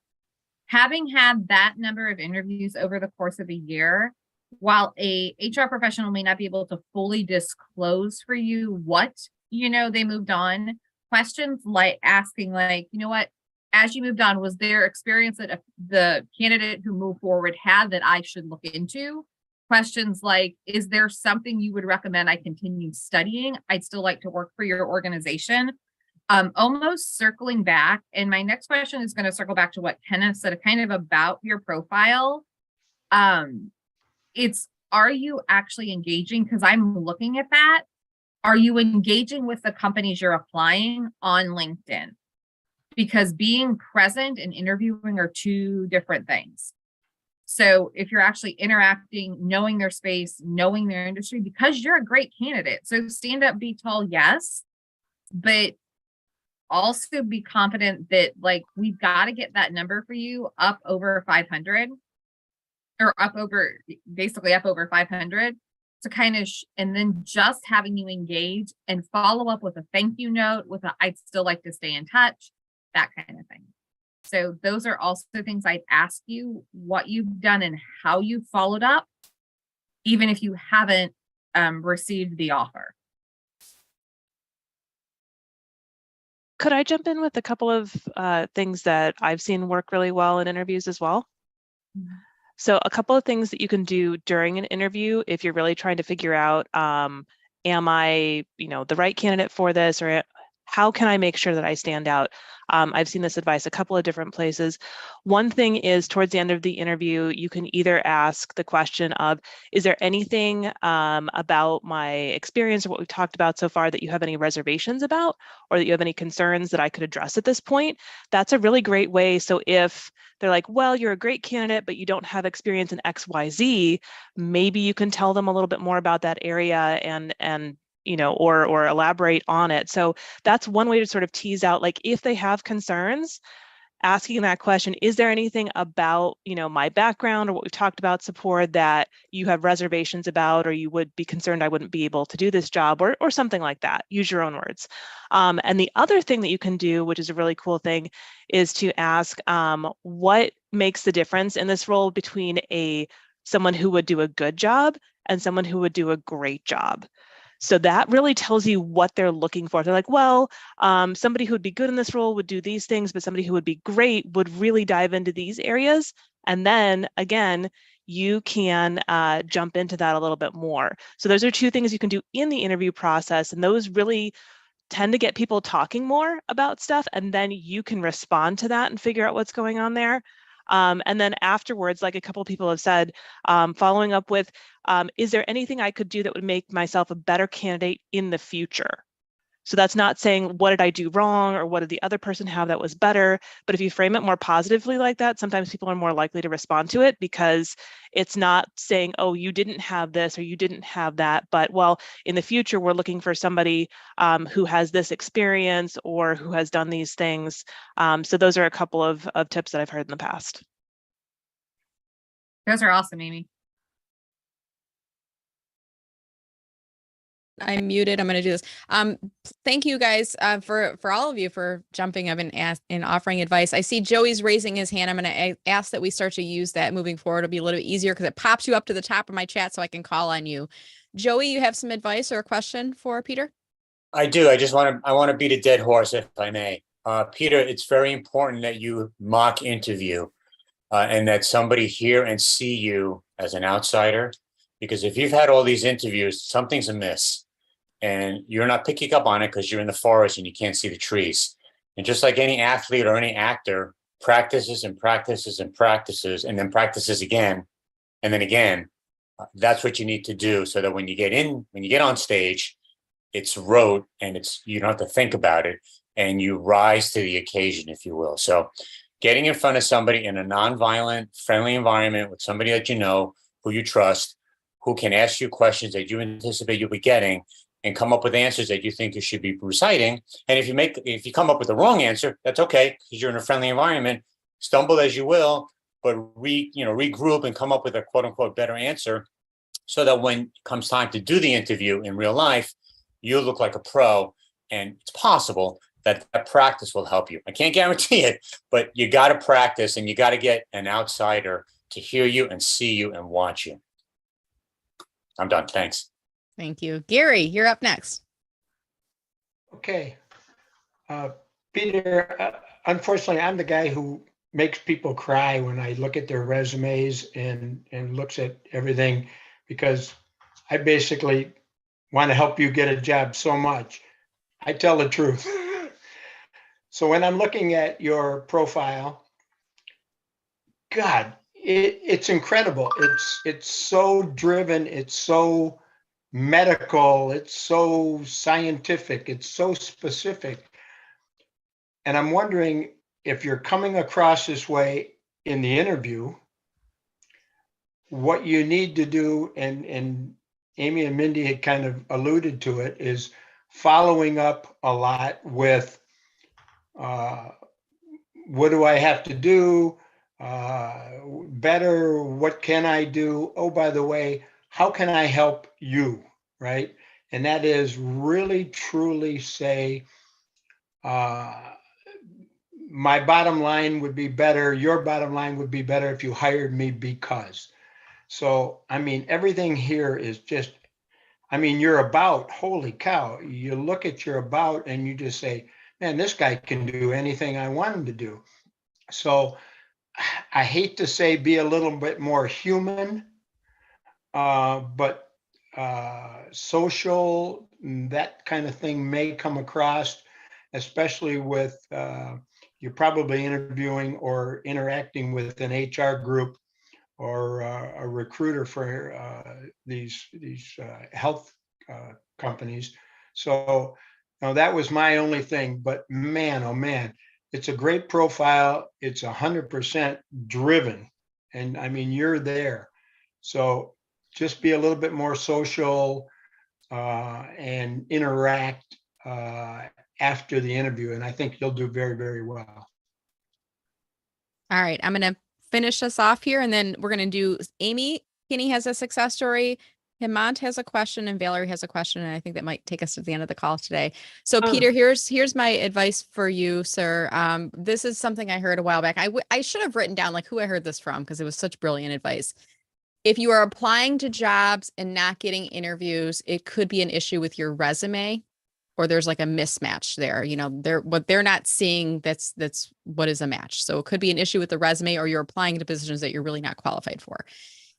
Having had that number of interviews over the course of a year, while a HR professional may not be able to fully disclose for you what, they moved on, questions like asking what, as you moved on, was there experience that the candidate who moved forward had that I should look into? Questions like, is there something you would recommend I continue studying? I'd still like to work for your organization. Almost circling back. And my next question is going to circle back to what Kenneth said, kind of about your profile. It's, are you actually engaging? Because I'm looking at that. Are you engaging with the companies you're applying on LinkedIn? Because being present and interviewing are two different things. So if you're actually interacting, knowing their space, knowing their industry, because you're a great candidate. So stand up, be tall, yes, but also be confident that we've got to get that number for you up over 500 or basically up over 500 to kind of, and then just having you engage and follow up with a thank you note with I'd still like to stay in touch, that kind of thing. So those are also things I'd ask you what you've done and how you followed up, even if you haven't received the offer. Could I jump in with a couple of things that I've seen work really well in interviews as well? Mm-hmm. So a couple of things that you can do during an interview if you're really trying to figure out am I, the right candidate for this, or how can I make sure that I stand out? I've seen this advice a couple of different places. One thing is towards the end of the interview, you can either ask the question of, is there anything about my experience or what we've talked about so far that you have any reservations about, or that you have any concerns that I could address at this point? That's a really great way. So if they're like, well, you're a great candidate, but you don't have experience in XYZ, maybe you can tell them a little bit more about that area and or elaborate on it. So that's one way to sort of tease out, like, if they have concerns, asking that question, is there anything about, my background or what we've talked about, support, that you have reservations about, or you would be concerned I wouldn't be able to do this job, or something like that. Use your own words. And the other thing that you can do, which is a really cool thing, is to ask what makes the difference in this role between someone who would do a good job and someone who would do a great job. So that really tells you what they're looking for. They're like, well, somebody who would be good in this role would do these things, but somebody who would be great would really dive into these areas. And then again, you can jump into that a little bit more. So those are two things you can do in the interview process. And those really tend to get people talking more about stuff. And then you can respond to that and figure out what's going on there. And then afterwards, like a couple of people have said, following up with, is there anything I could do that would make myself a better candidate in the future? So that's not saying, what did I do wrong, or what did the other person have that was better? But if you frame it more positively like that, sometimes people are more likely to respond to it, because it's not saying, oh, you didn't have this or you didn't have that, but, well, in the future, we're looking for somebody who has this experience or who has done these things. So those are a couple of tips that I've heard in the past. Those are awesome, Amy. I'm muted. I'm going to do this. Thank you guys for all of you for jumping up and offering advice. I see Joey's raising his hand. I'm going to ask that we start to use that moving forward. It'll be a little bit easier because it pops you up to the top of my chat so I can call on you. Joey, you have some advice or a question for Peter? I do. I want to beat a dead horse, if I may. Peter, it's very important that you mock interview and that somebody hear and see you as an outsider. Because if you've had all these interviews, something's amiss, and you're not picking up on it because you're in the forest and you can't see the trees. And just like any athlete or any actor practices and practices and practices and then practices again and then again, that's what you need to do, so that when you get on stage, it's rote and you don't have to think about it, and you rise to the occasion, if you will. So getting in front of somebody in a nonviolent, friendly environment with somebody that you know, who you trust, who can ask you questions that you anticipate you'll be getting, and come up with answers that you think you should be reciting. And if you come up with the wrong answer, that's okay, because you're in a friendly environment. Stumble as you will, but regroup and come up with a quote unquote better answer, so that when it comes time to do the interview in real life, you look like a pro. And it's possible that practice will help you. I can't guarantee it, but you got to practice, and you got to get an outsider to hear you and see you and watch you. I'm done. Thanks. Thank you. Gary, you're up next. Okay. Peter, unfortunately, I'm the guy who makes people cry when I look at their resumes and looks at everything, because I basically want to help you get a job so much. I tell the truth. So when I'm looking at your profile, God, it's incredible. It's so driven. It's so medical. It's so scientific. It's so specific. And I'm wondering if you're coming across this way in the interview, what you need to do, and Amy and Mindy had kind of alluded to it, is following up a lot with, what do I have to do? Better, what can I do? Oh, by the way, how can I help you, right? And that is really, truly say, my bottom line would be better, your bottom line would be better if you hired me because. So, I mean, everything here is just, I mean, you're about, holy cow, you look at your about and you just say, man, this guy can do anything I want him to do. So I hate to say be a little bit more human, but social, that kind of thing may come across, especially with, you're probably interviewing or interacting with an HR group or a recruiter for these health companies. So, that was my only thing. But man, oh man, it's a great profile. It's 100% driven, and I mean you're there. So just be a little bit more social and interact after the interview, and I think you'll do very, very well. All right, I'm going to finish us off here, and then we're going to do Amy Kinney has a success story. Hemant has a question, and Valerie has a question, and I think that might take us to the end of the call today. So, Peter, here's my advice for you, sir. This is something I heard a while back. I should have written down like who I heard this from because it was such brilliant advice. If you are applying to jobs and not getting interviews, it could be an issue with your resume, or there's like a mismatch there. What they're not seeing, that's what is a match. So it could be an issue with the resume, or you're applying to positions that you're really not qualified for.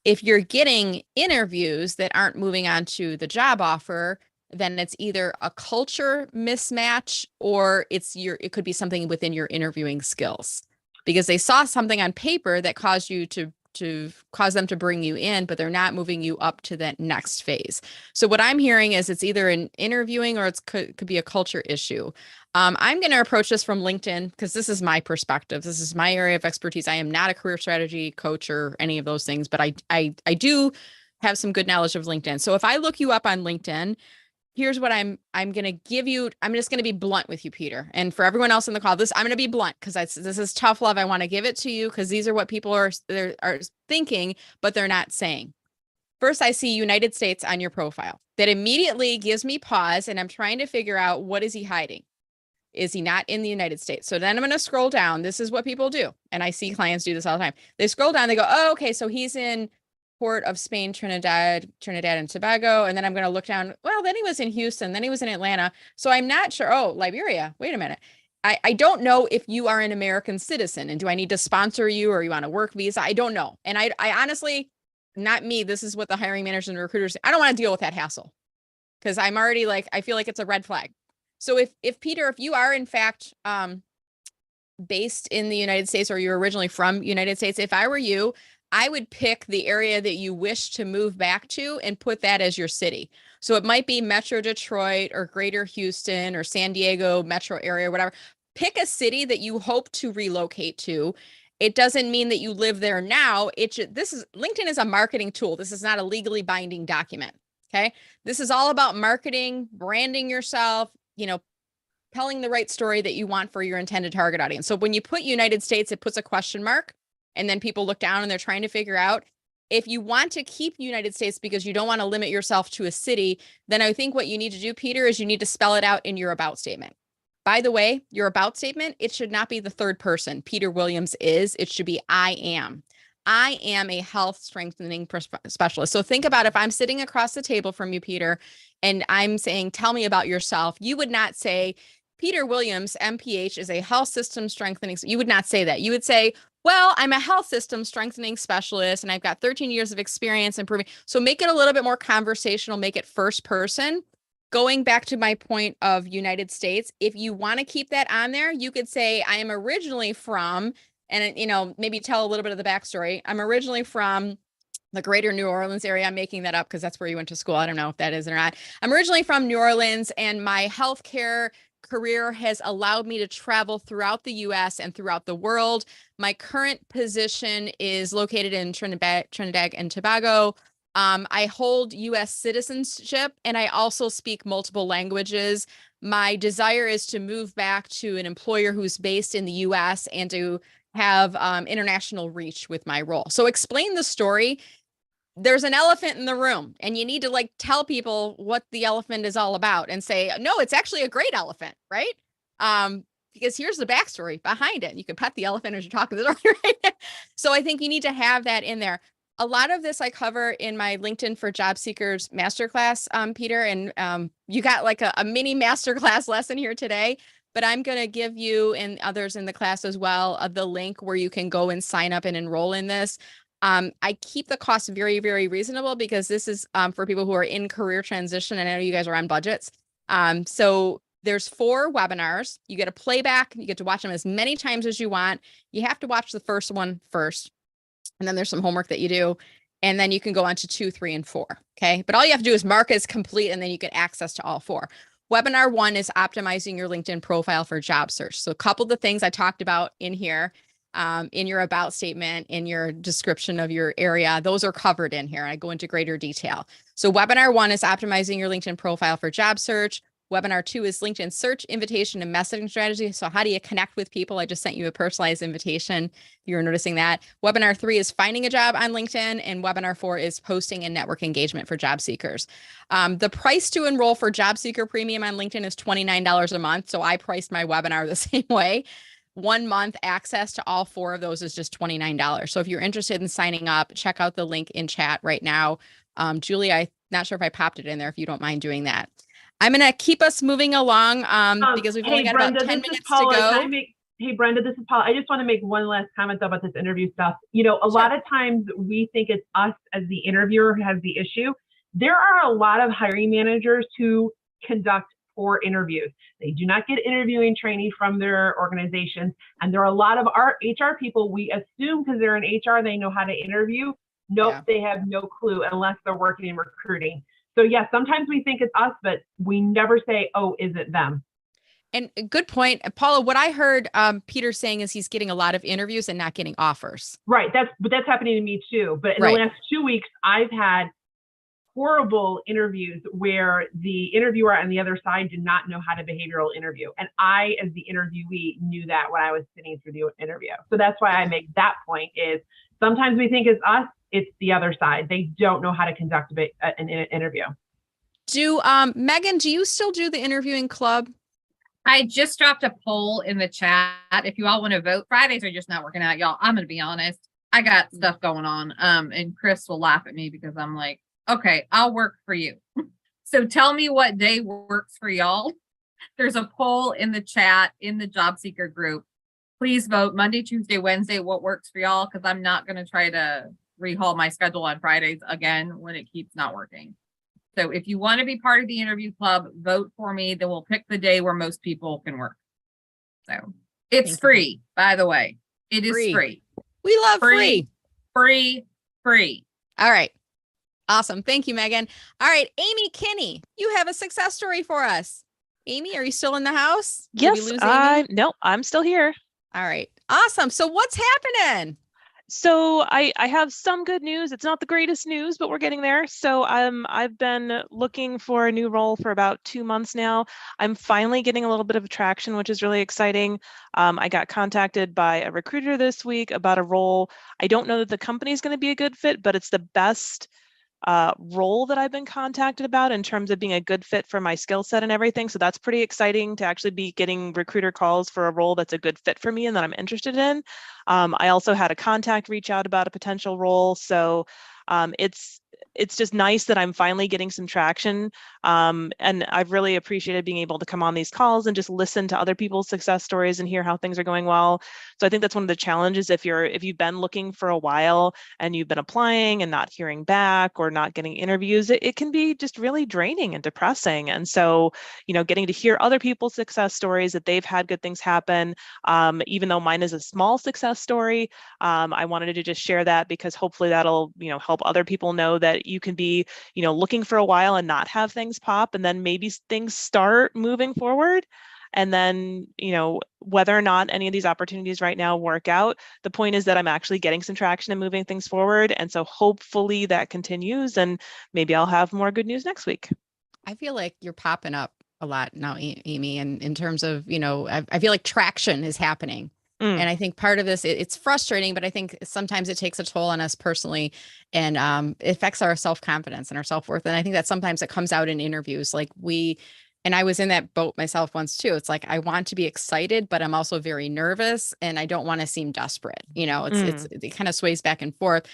If you're getting interviews that aren't moving on to the job offer, then it's either a culture mismatch, or it could be something within your interviewing skills, because they saw something on paper that caused you to cause them to bring you in, but they're not moving you up to that next phase. So what I'm hearing is it's either an interviewing or it could be a culture issue. I'm going to approach this from LinkedIn because this is my perspective. This is my area of expertise. I am not a career strategy coach or any of those things, but I do have some good knowledge of LinkedIn. So if I look you up on LinkedIn, here's what I'm going to give you. I'm just going to be blunt with you, Peter. And for everyone else in the call, I'm going to be blunt because this is tough love. I want to give it to you because these are what people are thinking, but they're not saying. First, I see United States on your profile. That immediately gives me pause, and I'm trying to figure out, what is he hiding? Is he not in the United States? So then I'm going to scroll down. This is what people do. And I see clients do this all the time. They scroll down, they go, oh, okay, so he's in Port of Spain, Trinidad and Tobago. And then I'm going to look down. Well, then he was in Houston. Then he was in Atlanta. So I'm not sure. Oh, Liberia. Wait a minute. I don't know if you are an American citizen, and do I need to sponsor you, or you on a work visa? I don't know. And I honestly, not me. This is what the hiring managers and recruiters, I don't want to deal with that hassle, because I'm already I feel like it's a red flag. So if Peter, if you are in fact based in the United States, or you're originally from United States, if I were you, I would pick the area that you wish to move back to and put that as your city. So it might be Metro Detroit or Greater Houston or San Diego metro area, whatever. Pick a city that you hope to relocate to. It doesn't mean that you live there now. LinkedIn is a marketing tool. This is not a legally binding document. Okay. This is all about marketing, branding yourself, telling the right story that you want for your intended target audience. So when you put United States, it puts a question mark, and then people look down and they're trying to figure out. If you want to keep United States because you don't want to limit yourself to a city, then I think what you need to do, Peter, is you need to spell it out in your about statement. By the way, your about statement, it should not be the third person. Peter Williams is. It should be I am. I am a health strengthening specialist. So think about if I'm sitting across the table from you, Peter, and I'm saying, tell me about yourself. You would not say, Peter Williams, MPH, is a health system strengthening. You would not say that. You would say, well, I'm a health system strengthening specialist, and I've got 13 years of experience improving. So make it a little bit more conversational, make it first person. Going back to my point of United States, if you want to keep that on there, you could say, I am originally from, and maybe tell a little bit of the backstory. I'm originally from the greater New Orleans area. I'm making that up because that's where you went to school. I don't know if that is or not. I'm originally from New Orleans, and my healthcare career has allowed me to travel throughout the US and throughout the world. My current position is located in Trinidad and Tobago. I hold US citizenship, and I also speak multiple languages. My desire is to move back to an employer who's based in the US and to have international reach with my role. So explain the story. There's an elephant in the room, and you need to tell people what the elephant is all about and say, no, it's actually a great elephant, right? Because here's the backstory behind it. You can pet the elephant as you're talking to the door, right? So I think you need to have that in there. A lot of this I cover in my LinkedIn for Job Seekers masterclass, Peter, and you got a mini masterclass lesson here today, but I'm going to give you and others in the class as well the link where you can go and sign up and enroll in this. I keep the cost very, very reasonable because this is for people who are in career transition. And I know you guys are on budgets. So there's 4 webinars. You get a playback. You get to watch them as many times as you want. You have to watch the first one first. And then there's some homework that you do. And then you can go on to 2, 3, and 4. Okay. But all you have to do is mark as complete, and then you get access to all 4. Webinar 1 is optimizing your LinkedIn profile for job search. So a couple of the things I talked about in here, in your about statement, in your description of your area, those are covered in here. I go into greater detail. So webinar 1 is optimizing your LinkedIn profile for job search. Webinar 2 is LinkedIn search, invitation, and messaging strategy. So how do you connect with people? I just sent you a personalized invitation. You're noticing that. Webinar 3 is finding a job on LinkedIn, and webinar 4 is posting and network engagement for job seekers. The price to enroll for Job Seeker Premium on LinkedIn is $29 a month. So I priced my webinar the same way. 1 month access to all 4 of those is just $29. So if you're interested in signing up, check out the link in chat right now. Julie, I'm not sure if I popped it in there, if you don't mind doing that. I'm going to keep us moving along because we've only got Brenda, about 10 this is minutes Paula. to go. Hey, Brenda, this is Paula. I just want to make one last comment about this interview stuff. You know, a lot of times we think it's us as the interviewer who has the issue. There are a lot of hiring managers who conduct poor interviews. They do not get interviewing training from their organizations. And there are a lot of our HR people, we assume because they're in HR, they know how to interview. Nope, they have no clue unless they're working in recruiting. So yeah, sometimes we think it's us, but we never say, oh, is it them? And a good point. Paula, what I heard Peter saying is he's getting a lot of interviews and not getting offers. Right. That's happening to me too. But in the last 2 weeks, I've had horrible interviews where the interviewer on the other side did not know how to behavioral interview. And I, as the interviewee, knew that when I was sitting through the interview. So that's why I make that point is sometimes we think it's us, it's the other side. They don't know how to conduct an interview. Megan, do you still do the interviewing club? I just dropped a poll in the chat. If you all want to vote, Fridays are just not working out, y'all. I'm going to be honest. I got stuff going on. And Chris will laugh at me because I'm like, okay, I'll work for you. So tell me what day works for y'all. There's a poll in the chat in the job seeker group. Please vote Monday, Tuesday, Wednesday, what works for y'all, because I'm not going to try to rehaul my schedule on Fridays again when it keeps not working. So if you want to be part of the interview club, vote for me. Then we'll pick the day where most people can work. So it's free, by the way. It is free. We love free. Free. All right. Awesome. Thank you, Megan. All right. Amy Kinney, you have a success story for us. Amy, are you still in the house? Yes, no, I'm still here. All right. Awesome. So what's happening? So I have some good news. It's not the greatest news, but we're getting there. So I've been looking for a new role for about 2 months now. I'm finally getting a little bit of traction, which is really exciting. I got contacted by a recruiter this week about a role. I don't know that the company is going to be a good fit, but it's the best role that I've been contacted about in terms of being a good fit for my skill set and everything. So that's pretty exciting to actually be getting recruiter calls for a role that's a good fit for me and that I'm interested in. I also had a contact reach out about a potential role. So it's just nice that I'm finally getting some traction. And I've really appreciated being able to come on these calls and just listen to other people's success stories and hear how things are going well. So I think that's one of the challenges if you've been looking for a while and you've been applying and not hearing back or not getting interviews, it can be just really draining and depressing. And so, getting to hear other people's success stories that they've had good things happen, even though mine is a small success story, I wanted to just share that because hopefully that'll, help other people know that you can be, looking for a while and not have things pop, and then maybe things start moving forward. And then, whether or not any of these opportunities right now work out, the point is that I'm actually getting some traction and moving things forward. And so hopefully that continues, and maybe I'll have more good news next week. I feel like you're popping up a lot now, Amy, and in terms of, I feel like traction is happening. And I think part of this, it's frustrating, but I think sometimes it takes a toll on us personally, and it affects our self-confidence and our self-worth. And I think that sometimes it comes out in interviews. And I was in that boat myself once too. It's like, I want to be excited, but I'm also very nervous and I don't want to seem desperate. It kind of sways back and forth.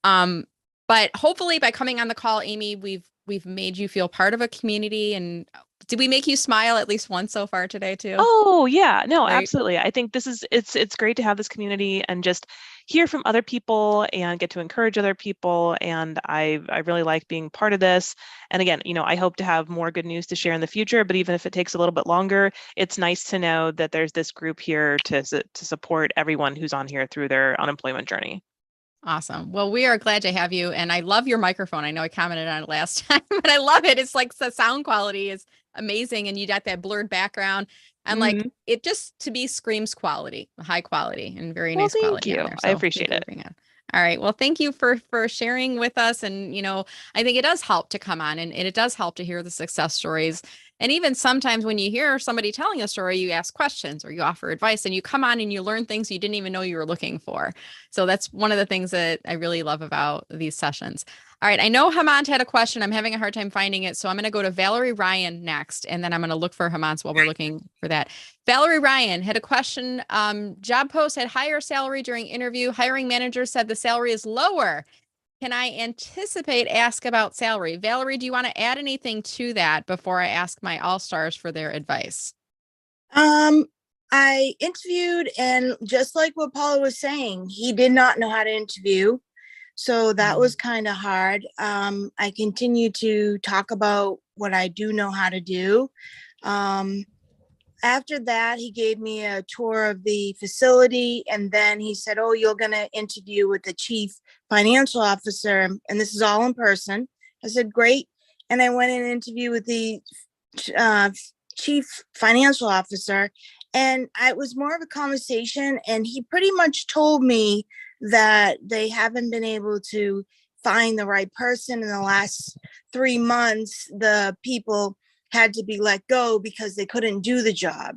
But hopefully by coming on the call, Amy, we've made you feel part of a community and Did we make you smile at least once so far today too? Oh yeah, no, Right. absolutely. I think this is it's great to have this community and just hear from other people and get to encourage other people. And I really like being part of this. And again, I hope to have more good news to share in the future, but even if it takes a little bit longer, it's nice to know that there's this group here to support everyone who's on here through their unemployment journey. Awesome. Well, we are glad to have you. And I love your microphone. I know I commented on it last time, but I love it. It's like the sound quality is amazing. And you got that blurred background. And like it just to me screams quality, high quality and very Well, nice thank quality you. on there. I So appreciate thank you it. for being on. All right. Well, thank you for sharing with us. And, I think it does help to come on and it does help to hear the success stories. And even sometimes when you hear somebody telling a story, you ask questions or you offer advice and you come on and you learn things you didn't even know you were looking for. So that's one of the things that I really love about these sessions. All right. I know Hemant had a question. I'm having a hard time finding it. So I'm going to go to Valerie Ryan next, and then I'm going to look for Hemant's while we're looking for that. Valerie Ryan had a question. Job post had higher salary during interview. Hiring manager said the salary is lower. Can I anticipate ask about salary? Valerie, do you want to add anything to that before I ask my all-stars for their advice? I interviewed, and just like what Paula was saying, he did not know how to interview. So that was kind of hard. I continue to talk about what I do know how to do. After that, he gave me a tour of the facility, and then he said, "Oh, you're going to interview with the chief financial officer, and this is all in person." I said, "Great." And I went and interviewed with the chief financial officer, and it was more of a conversation, and he pretty much told me that they haven't been able to find the right person in the last 3 months. The people had to be let go because they couldn't do the job.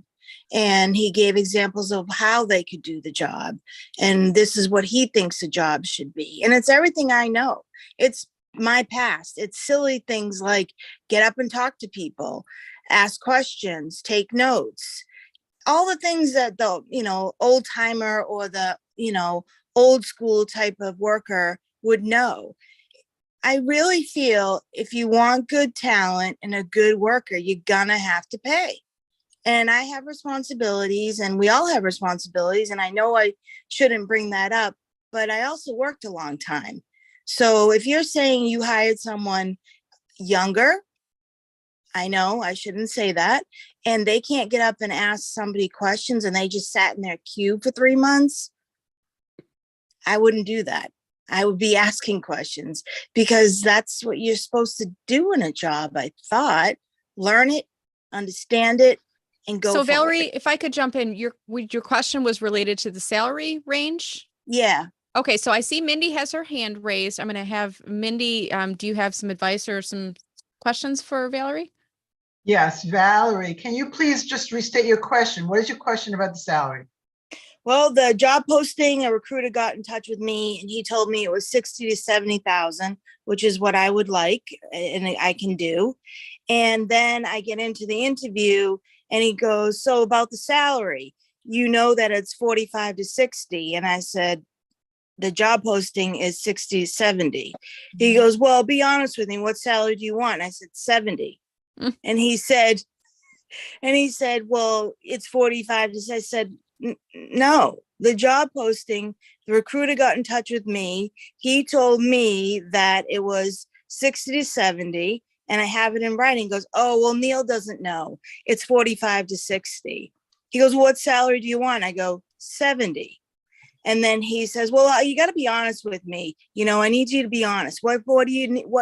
And he gave examples of how they could do the job. And this is what he thinks a job should be. And it's everything I know. It's my past. It's silly things like get up and talk to people, ask questions, take notes, all the things that the, old timer or the, old school type of worker would know. I really feel if you want good talent and a good worker, you're gonna have to pay. And I have responsibilities, and we all have responsibilities. And I know I shouldn't bring that up, but I also worked a long time. So if you're saying you hired someone younger, I know I shouldn't say that, and they can't get up and ask somebody questions and they just sat in their queue for 3 months, I wouldn't do that. I would be asking questions because that's what you're supposed to do in a job. I thought, learn it, understand it, and go. So for Valerie, it. if I could jump in, your question was related to the salary range? Yeah. Okay, so I see Mindy has her hand raised. I'm going to have Mindy, do you have some advice or some questions for Valerie? Yes, Valerie, can you please just restate your question? What is your question about the salary? Well, the job posting, a recruiter got in touch with me and he told me it was 60 to 70,000, which is what I would like and I can do. And then I get into the interview and he goes, "So about the salary, you know that it's 45 to 60." And I said, "The job posting is 60 to 70. He goes, "Well, be honest with me. What salary do you want?" And I said, 70. And he said, "Well, it's 45 to," I said, "No, the job posting, the recruiter got in touch with me. He told me that it was 60 to 70, and I have it in writing." He goes, "Oh, well, Neil doesn't know. It's 45 to 60. He goes, "What salary do you want?" I go, 70. And then he says, "Well, you got to be honest with me. I need you to be honest. What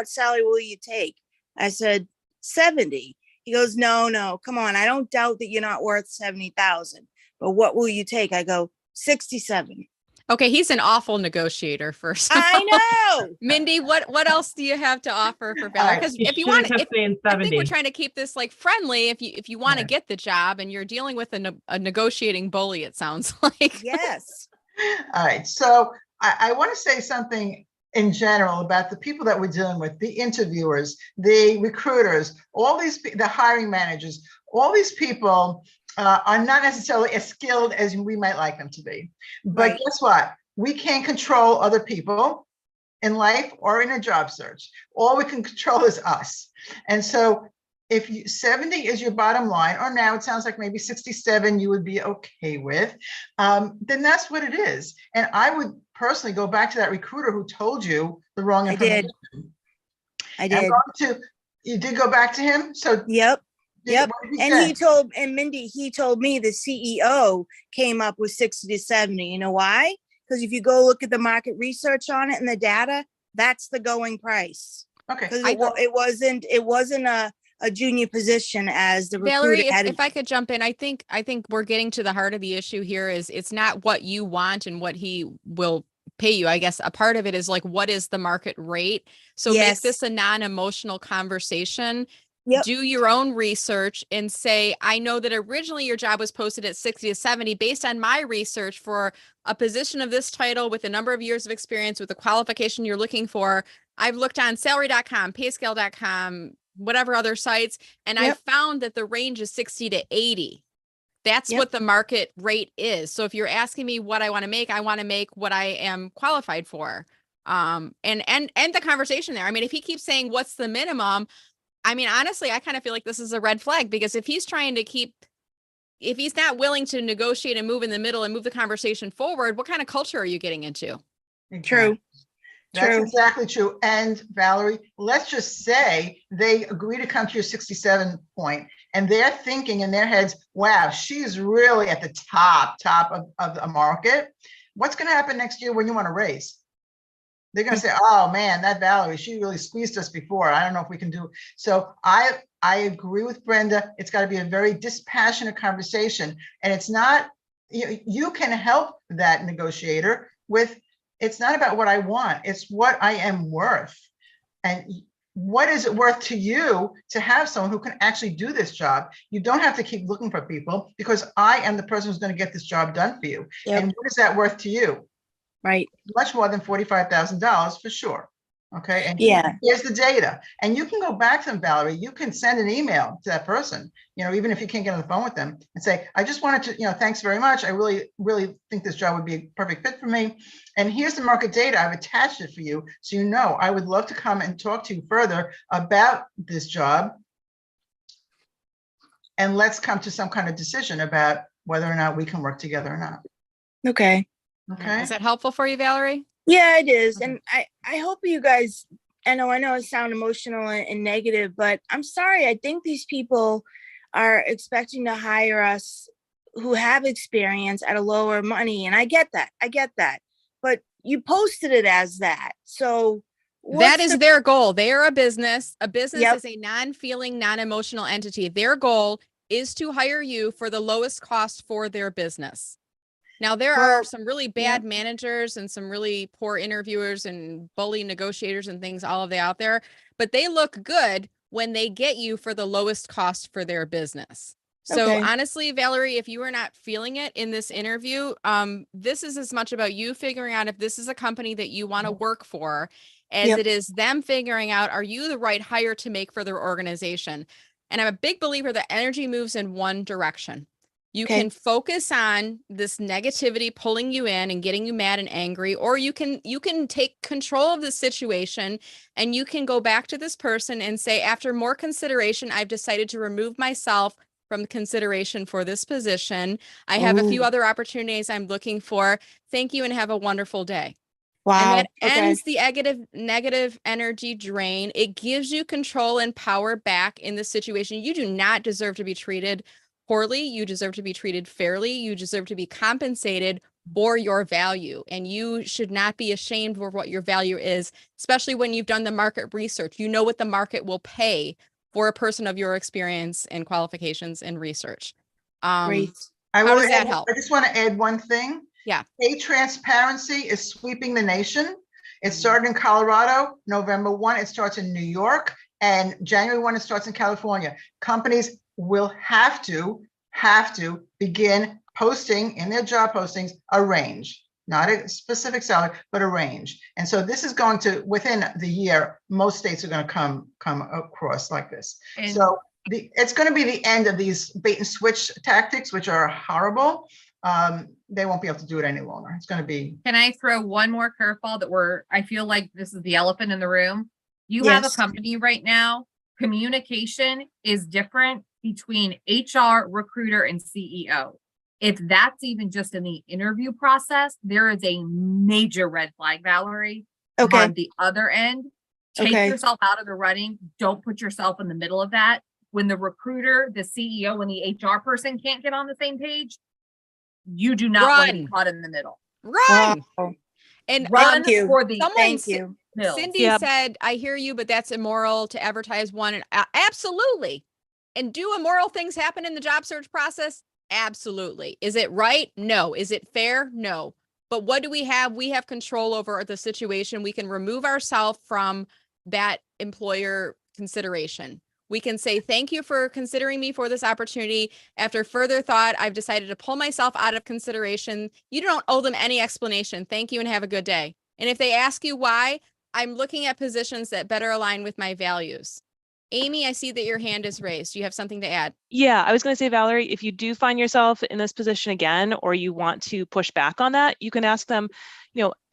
salary will you take?" I said, 70. He goes, No, come on. I don't doubt that you're not worth 70,000, but what will you take?" I go, 67. Okay, he's an awful negotiator first. I know. Mindy, what else do you have to offer for Valerie? Because You if you should have want, kept saying I think we're 70. trying to keep this like friendly. If you want to get the job and you're dealing with a negotiating bully, it sounds like. Yes. All right, so I want to say something in general about the people that we're dealing with, the interviewers, the recruiters, the hiring managers, all these people are not necessarily as skilled as we might like them to be. But Right. guess what? We can't control other people in life or in a job search. All we can control is us. And so if 70 is your bottom line, or now it sounds like maybe 67 you would be okay with, then that's what it is. And I would personally go back to that recruiter who told you the wrong information. I did. You did go back to him? So Yep. Yep. what did And say? Mindy, he told me the CEO came up with 60 to 70. You know why? Because if you go look at the market research on it and the data, that's the going price. Okay. Because it wasn't a junior position as the Valerie, recruiter had. if I could jump in, I think we're getting to the heart of the issue here. Is it's not what you want and what he will pay you. I guess a part of it is like, what is the market rate? So make Yes. this a non-emotional conversation. Yep. Do your own research and say, I know that originally your job was posted at 60 to 70 based on my research for a position of this title with a number of years of experience with the qualification you're looking for. I've looked on salary.com, payscale.com, whatever other sites, and I found that the range is 60 to 80. That's what the market rate is. So if you're asking me what I want to make what I am qualified for. And the conversation there. I mean, if he keeps saying what's the minimum, I mean, honestly, I kind of feel like this is a red flag, because if he's not willing to negotiate and move in the middle and move the conversation forward, what kind of culture are you getting into? True. That's exactly true. And Valerie, let's just say they agree to come to your 67 point and they're thinking in their heads, wow, she's really at the top of the market. What's going to happen next year when you want to raise? They're going to say, oh man, that Valerie, she really squeezed us before. I don't know if we can do. So I agree with Brenda. It's got to be a very dispassionate conversation. And it's not, you can help that negotiator with, it's not about what I want, it's what I am worth. And what is it worth to you to have someone who can actually do this job? You don't have to keep looking for people, because I am the person who's going to get this job done for you. And what is that worth to you? Right. Much more than $45,000 for sure. Okay. And here's the data. And you can go back to them, Valerie. You can send an email to that person, even if you can't get on the phone with them, and say, I just wanted to, thanks very much. I really, really think this job would be a perfect fit for me. And here's the market data. I've attached it for you. So, I would love to come and talk to you further about this job. And let's come to some kind of decision about whether or not we can work together or not. Okay. Okay. Is that helpful for you, Valerie? Yeah, it is. And I hope you guys, I know it sounds emotional and negative, but I'm sorry. I think these people are expecting to hire us who have experience at a lower money. And I get that. But you posted it as that. So that is their goal. They are a business. A business is a non-feeling, non-emotional entity. Their goal is to hire you for the lowest cost for their business. Now, there are some really bad managers and some really poor interviewers and bully negotiators and things all of that out there, but they look good when they get you for the lowest cost for their business. So honestly, Valerie, if you are not feeling it in this interview, this is as much about you figuring out if this is a company that you want to work for as it is them figuring out, are you the right hire to make for their organization? And I'm a big believer that energy moves in one direction. You can focus on this negativity pulling you in and getting you mad and angry, or you can take control of the situation and you can go back to this person and say, after more consideration, I've decided to remove myself from consideration for this position. I have a few other opportunities I'm looking for. Thank you and have a wonderful day. Wow. And that ends the negative energy drain. It gives you control and power back in the situation. You do not deserve to be treated poorly. You deserve to be treated fairly. You deserve to be compensated for your value. And you should not be ashamed of what your value is, especially when you've done the market research. You know what the market will pay for a person of your experience and qualifications and research. Great. How does that help? I just want to add one thing. Yeah. Pay transparency is sweeping the nation. It started in Colorado, November 1, it starts in New York, and January 1, it starts in California. Companies will have to begin posting in their job postings a range, not a specific salary, but a range. And so this is going to, within the year, most states are going to come across like this. And so it's going to be the end of these bait and switch tactics, which are horrible. They won't be able to do it any longer. It's going to be. Can I throw one more curveball I feel like this is the elephant in the room. You have a company right now Communication is different between HR, recruiter, and CEO. If that's even just in the interview process, there is a major red flag, Valerie. Okay. On the other end, take Okay. yourself out of the running. Don't put yourself in the middle of that. When the recruiter, the CEO, and the HR person can't get on the same page, you do not want to be Run. caught in the middle. Run. Wow. And Run Thank you. for the Thank you. hills. Cindy Yep. said, I hear you, but that's immoral to advertise one. And absolutely. And do immoral things happen in the job search process? Absolutely. Is it right? No. Is it fair? No. But what do we have? We have control over the situation. We can remove ourselves from that employer consideration. We can say, thank you for considering me for this opportunity. After further thought, I've decided to pull myself out of consideration. You don't owe them any explanation. Thank you and have a good day. And if they ask you why, I'm looking at positions that better align with my values. Amy, I see that your hand is raised. Do you have something to add? Yeah, I was going to say, Valerie, if you do find yourself in this position again, or you want to push back on that, you can ask them,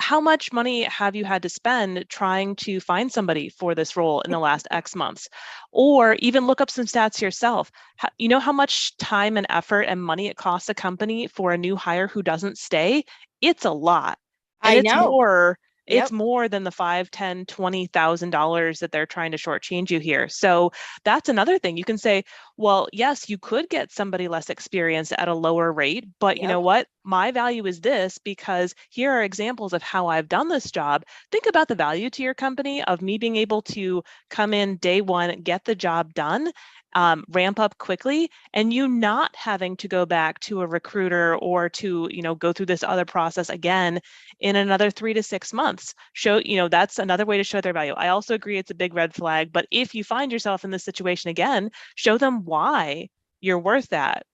how much money have you had to spend trying to find somebody for this role in the last X months? Or even look up some stats yourself. You know how much time and effort and money it costs a company for a new hire who doesn't stay? It's a lot. And I know. it's more than the $5,000, $10,000, $20,000 that they're trying to shortchange you here. So that's another thing. You can say, well, yes, you could get somebody less experienced at a lower rate, but you know what? My value is this because here are examples of how I've done this job. Think about the value to your company of me being able to come in day one, get the job done, ramp up quickly, and you not having to go back to a recruiter or to, go through this other process again in another 3 to 6 months. That's another way to show their value. I also agree it's a big red flag, but if you find yourself in this situation again, show them why you're worth that.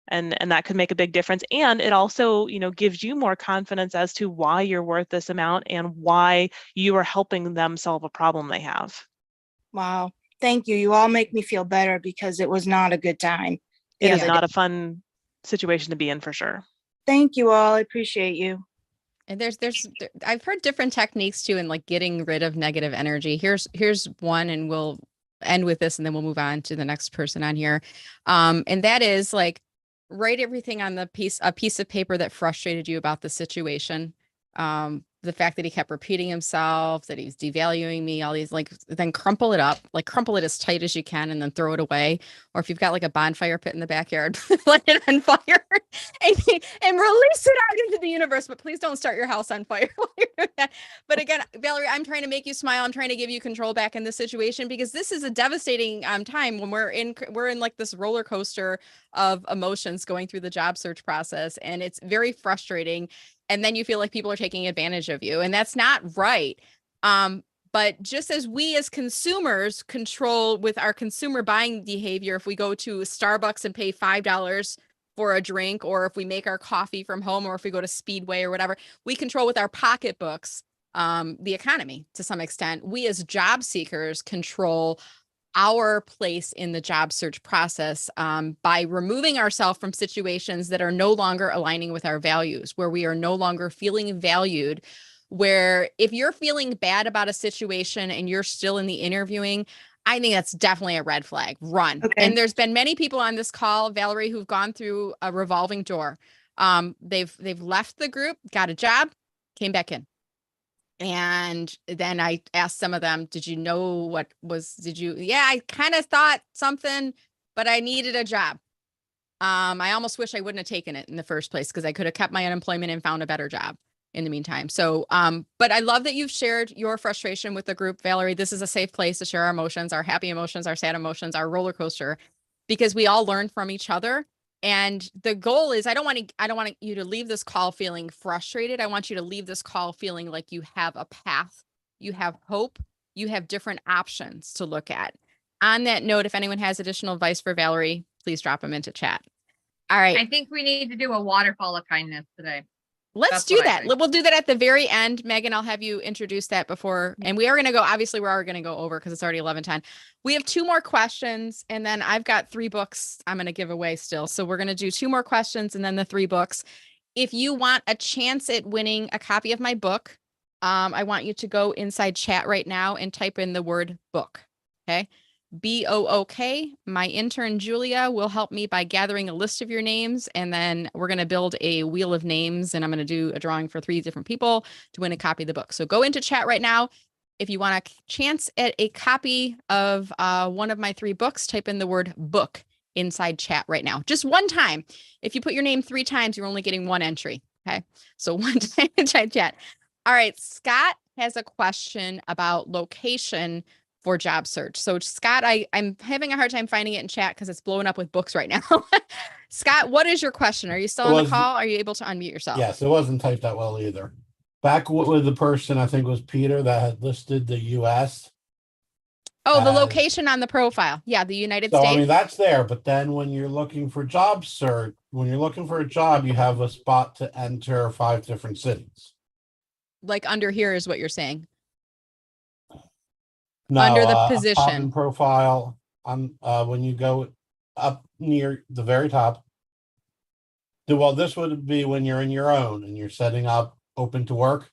And that could make a big difference. And it also, gives you more confidence as to why you're worth this amount and why you are helping them solve a problem they have. Wow. Thank you. You all make me feel better because it was not a good time. It is not a fun situation to be in for sure. Thank you all. I appreciate you. And I've heard different techniques too in like getting rid of negative energy. Here's one, and we'll end with this and then we'll move on to the next person on here. And that is like, write everything on a piece of paper that frustrated you about the situation. The fact that he kept repeating himself, that he's devaluing me, all these, then crumple it up, crumple it as tight as you can and then throw it away. Or if you've got like a bonfire pit in the backyard, let it on fire and release it out into the universe. But please don't start your house on fire while you're doing that. But again, Valerie, I'm trying to make you smile. I'm trying to give you control back in this situation because this is a devastating time when we're in like this roller coaster of emotions going through the job search process. And it's very frustrating. And then you feel like people are taking advantage of you, and that's not right. But just as we as consumers control with our consumer buying behavior, if we go to Starbucks and pay $5 for a drink, or if we make our coffee from home, or if we go to Speedway or whatever, we control with our pocketbooks the economy to some extent. We as job seekers control our place in the job search process by removing ourselves from situations that are no longer aligning with our values, where we are no longer feeling valued, where if you're feeling bad about a situation and you're still in the interviewing, I think that's definitely a red flag. Run. Okay. And there's been many people on this call, Valerie, who've gone through a revolving door. They've left the group, got a job, came back in. And then I asked some of them, yeah, I kind of thought something, but I needed a job. I almost wish I wouldn't have taken it in the first place because I could have kept my unemployment and found a better job in the meantime. So, but I love that you've shared your frustration with the group, Valerie. This is a safe place to share our emotions, our happy emotions, our sad emotions, our roller coaster, because we all learn from each other. And the goal is I don't want you to leave this call feeling frustrated. I want you to leave this call feeling like you have a path, you have hope, you have different options to look at. On that note, if anyone has additional advice for Valerie, please drop them into chat. All right. I think we need to do a waterfall of kindness today. Let's do that. We'll do that at the very end. Megan, I'll have you introduce that before. And we are going to go, obviously we're already going to go over because it's already 11:10. We have 2 more questions, and then I've got 3 books I'm going to give away still. So we're going to do 2 more questions and then the 3 books. If you want a chance at winning a copy of my book, I want you to go inside chat right now and type in the word book. Okay. BOOK. My intern, Julia, will help me by gathering a list of your names. And then we're going to build a wheel of names. And I'm going to do a drawing for 3 different people to win a copy of the book. So go into chat right now. If you want a chance at a copy of one of my 3 books, type in the word book inside chat right now. Just one time. If you put your name 3 times, you're only getting 1 entry. Okay. So one time inside chat. All right. Scott has a question about location for job search. So Scott, I'm having a hard time finding it in chat because it's blowing up with books right now. Scott, what is your question? Are you still on the call? Are you able to unmute yourself? Yes, it wasn't typed that well either. Back with the person, I think was Peter, that had listed the US. Oh, the location on the profile. Yeah, the United States. I mean, that's there. But then when you're looking for job search, when you're looking for a job, you have a spot to enter 5 different cities. Like under here is what you're saying. No, under the top position and profile on when you go up near the very top. Well, this would be when you're in your own and you're setting up open to work.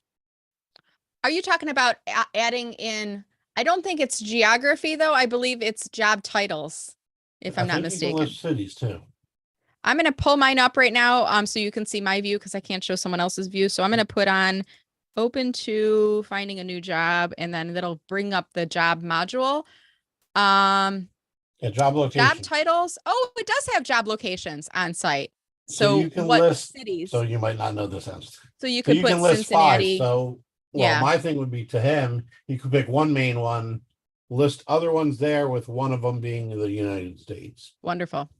Are you talking about adding in? I don't think it's geography though. I believe it's job titles, if I'm not mistaken. You can list cities too. I'm going to pull mine up right now so you can see my view because I can't show someone else's view. So I'm going to put on open to finding a new job, and then that'll bring up the job module. Yeah, job location. Job titles. Oh, it does have job locations on site. So you can what list cities? So you might not know this answer. So you could put list Cincinnati. 5. So yeah. My thing would be to him, he could pick one main one, list other ones there with one of them being the United States. Wonderful.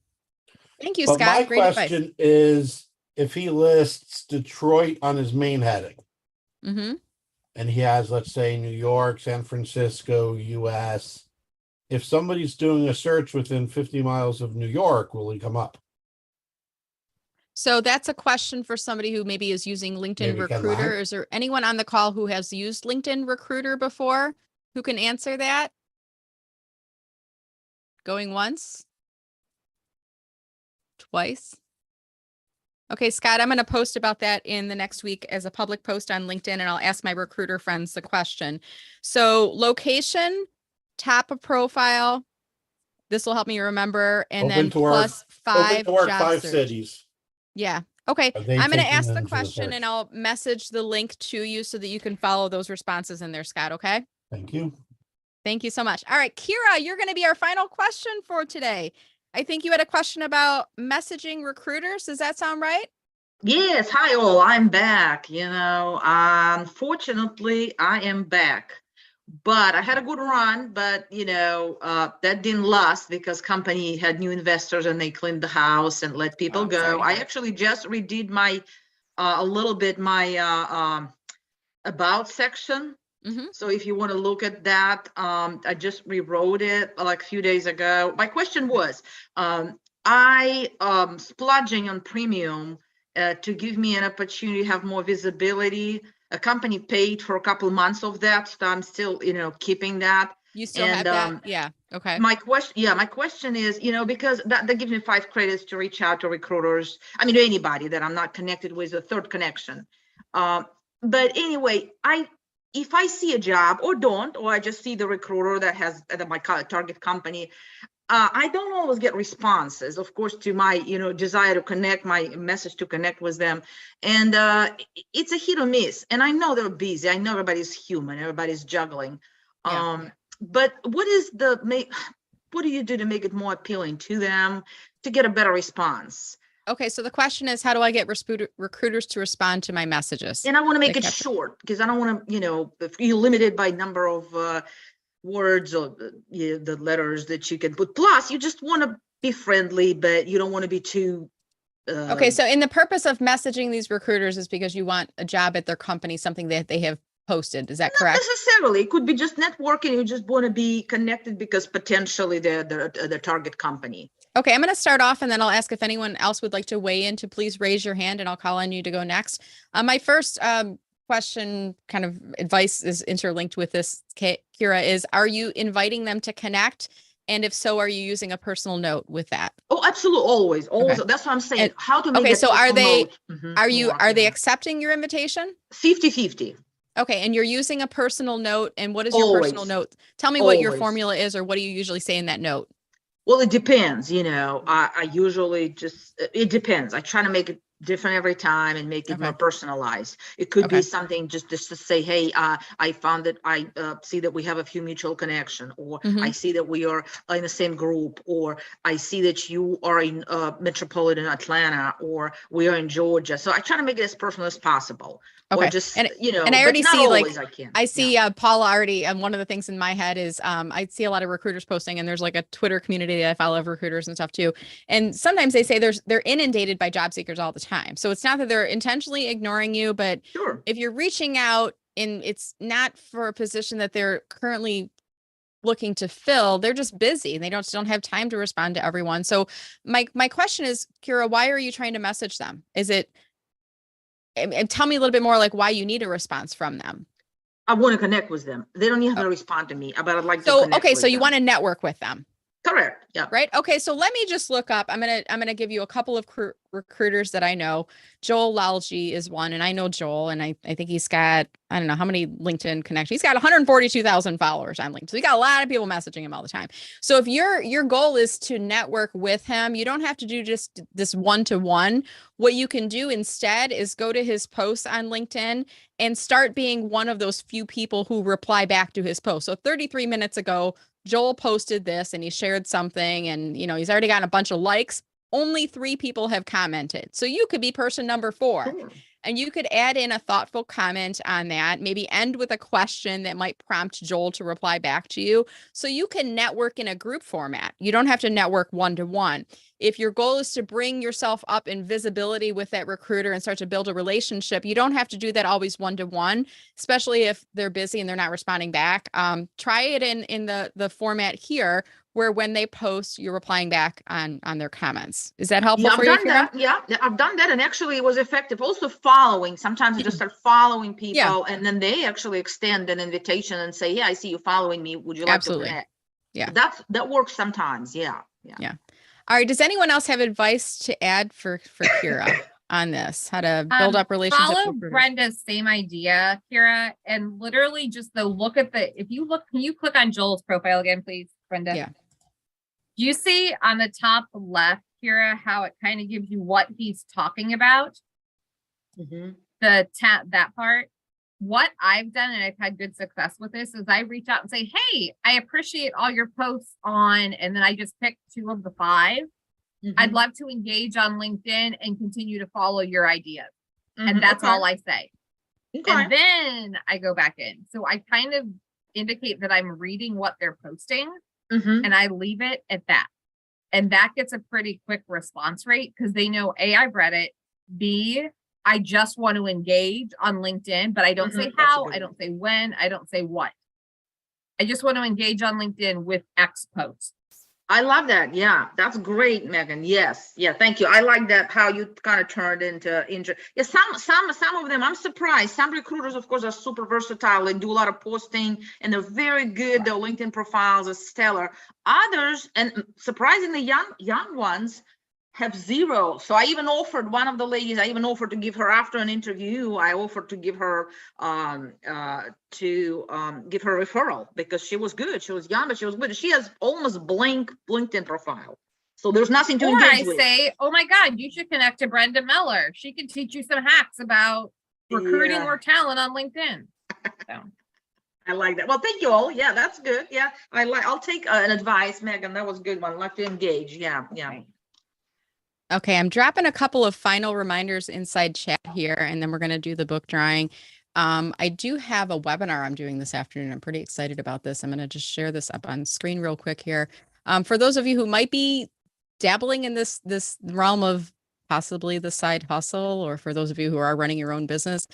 Thank you, But Scott. my Great question advice. is if he lists Detroit on his main heading. Mm-hmm. And he has, let's say, New York, San Francisco, US. If somebody's doing a search within 50 miles of New York, will he come up? So that's a question for somebody who maybe is using LinkedIn Recruiter. Is there anyone on the call who has used LinkedIn Recruiter before who can answer that? Going once? Twice? Okay, Scott, I'm going to post about that in the next week as a public post on LinkedIn, and I'll ask my recruiter friends the question. So location, top of profile, this will help me remember, and then plus 5 job 5 search. cities. Yeah. Okay. Are they I'm going to taking ask the them to the question search? and I'll message the link to you so that you can follow those responses in there, Scott. Okay. Thank you. Thank you so much. All right, Kira, you're going to be our final question for today. I think you had a question about messaging recruiters. Does that sound right? Yes. Hi, all. I'm back. Unfortunately, I am back. But I had a good run, but that didn't last because company had new investors and they cleaned the house and let people go. I actually just redid my a little bit my about section. Mm-hmm. So if you want to look at that, I just rewrote it like a few days ago. My question was, I splurging on premium to give me an opportunity to have more visibility. A company paid for a couple of months of that, so I'm still, keeping that. You still have that? Yeah. Okay. My question is, because that gives me 5 credits to reach out to recruiters. I mean, to anybody that I'm not connected with, a third connection. But anyway, if I see a job or don't, or I just see the recruiter that has my target company, I don't always get responses, of course, to my, desire to connect, my message to connect with them. And it's a hit or miss. And I know they're busy. I know everybody's human. Everybody's juggling. Yeah. But what do you do to make it more appealing to them to get a better response? Okay. So the question is, how do I get recruiters to respond to my messages? And I want to make it short because I don't want to, if you're limited by number of words or the letters that you can put. Plus, you just want to be friendly, but you don't want to be too. Okay, so in the purpose of messaging these recruiters is because you want a job at their company, something that they have posted. Is that correct? Not necessarily. It could be just networking. You just want to be connected because potentially they're the target company. Okay, I'm going to start off and then I'll ask if anyone else would like to weigh in to please raise your hand and I'll call on you to go next. My first question, kind of advice is interlinked with this, Kira, is are you inviting them to connect? And if so, are you using a personal note with that? Oh, absolutely. Always. Okay. That's what I'm saying. And, How to make okay, so are they, note. are they accepting your invitation? 50-50. Okay, and you're using a personal note. And what is your personal Always. note? Tell me what your Always. formula is, or what do you usually say in that note? Well, it depends, I usually just, it depends. I try to make it different every time and make it more Okay. personalized. It could be Okay. something just to say, hey, I found that I see that we have a few mutual connection, or Mhm. I see that we are in the same group, or I see that you are in metropolitan Atlanta, or we are in Georgia. So I try to make it as personal as possible. Or Okay. just, And I but already not see, like, always I can. I see Paula already, and one of the things in my head is I see a lot of recruiters posting, and there's like a Twitter community that I follow of recruiters and stuff too. And sometimes they say they're inundated by job seekers all the time. So it's not that they're intentionally ignoring you, but Sure. if you're reaching out and it's not for a position that they're currently looking to fill, they're just busy and they don't have time to respond to everyone. So my question is, Kira, why are you trying to message them? Is it, and tell me a little bit more like why you need a response from them. I want to connect with them. They don't even have to respond to me, but I'd like to So, connect okay, with so you them. want to network with them. Correct. Yeah. Right. Okay. So let me just look up. I'm gonna give you a couple of recruiters that I know. Joel Lalji is one, and I know Joel, and I think he's got, I don't know how many LinkedIn connections. He's got 142,000 followers on LinkedIn. So he got a lot of people messaging him all the time. So if your goal is to network with him, you don't have to do just this one-to-one. What you can do instead is go to his posts on LinkedIn and start being one of those few people who reply back to his post. So 33 minutes ago, Joel posted this and he shared something, and he's already gotten a bunch of likes. Only 3 people have commented. So you could be person number 4. Sure. And you could add in a thoughtful comment on that, maybe end with a question that might prompt Joel to reply back to you. So you can network in a group format. You don't have to network one-to-one. If your goal is to bring yourself up in visibility with that recruiter and start to build a relationship, you don't have to do that always one-to-one, especially if they're busy and they're not responding back. Try it in the format here, where when they post, you're replying back on their comments. Is that helpful Yeah, for I've you, done Kira? that. Yeah, I've done that, and actually it was effective. Also following. Sometimes I just start following people, and then they actually extend an invitation and say, "Yeah, I see you following me. Would you like Absolutely. to connect?" Yeah. That works sometimes. Yeah. Yeah. All right. Does anyone else have advice to add for Kira on this? How to build up relationships Follow with recruiters? Brenda's same idea, Kira, and literally just look at if you look, can you click on Joel's profile again, please, Brenda? Yeah. Do you see on the top left, Kira, how it kind of gives you what he's talking about? Mm-hmm. That part. What I've done, and I've had good success with this, is I reach out and say, hey, I appreciate all your posts on, and then I just pick 2 of the 5. Mm-hmm. I'd love to engage on LinkedIn and continue to follow your ideas. And that's all I say. Okay. And then I go back in. So I kind of indicate that I'm reading what they're posting, and I leave it at that. And that gets a pretty quick response rate because they know A, I've read it, B, I just want to engage on LinkedIn, but I don't say how, I don't say when, I don't say what. I just want to engage on LinkedIn with X posts. I love that. Yeah, that's great, Megan. Yes. Yeah, thank you. I like that, how you kind of turned into yeah, some of them, I'm surprised. Some recruiters, of course, are super versatile and do a lot of posting, and they're very good. Their LinkedIn profiles are stellar. Others, and surprisingly young ones, have 0. So I even offered one of the ladies, to give her, after an interview, I offered to give her give her a referral because she was good. She was young, but she was good. She has almost blank LinkedIn profile. So there's nothing to engage with. Or I say, oh my God, you should connect to Brenda Meller. She can teach you some hacks about recruiting more talent on LinkedIn. So. I like that. Well, thank you all. Yeah, that's good. Yeah, I'll take an advice, Megan. That was a good one. I'd like to engage. Yeah. Okay, I'm dropping a couple of final reminders inside chat here, and then we're going to do the book drawing. I do have a webinar I'm doing this afternoon. I'm pretty excited about this. I'm going to just share this up on screen real quick here. For those of you who might be dabbling in this realm of possibly the side hustle, or for those of you who are running your own business,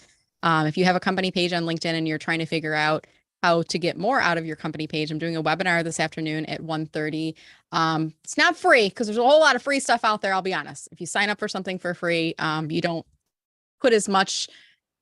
if you have a company page on LinkedIn and you're trying to figure out how to get more out of your company page, I'm doing a webinar this afternoon at 1:30. It's not free because there's a whole lot of free stuff out there. I'll be honest. If you sign up for something for free, you don't put as much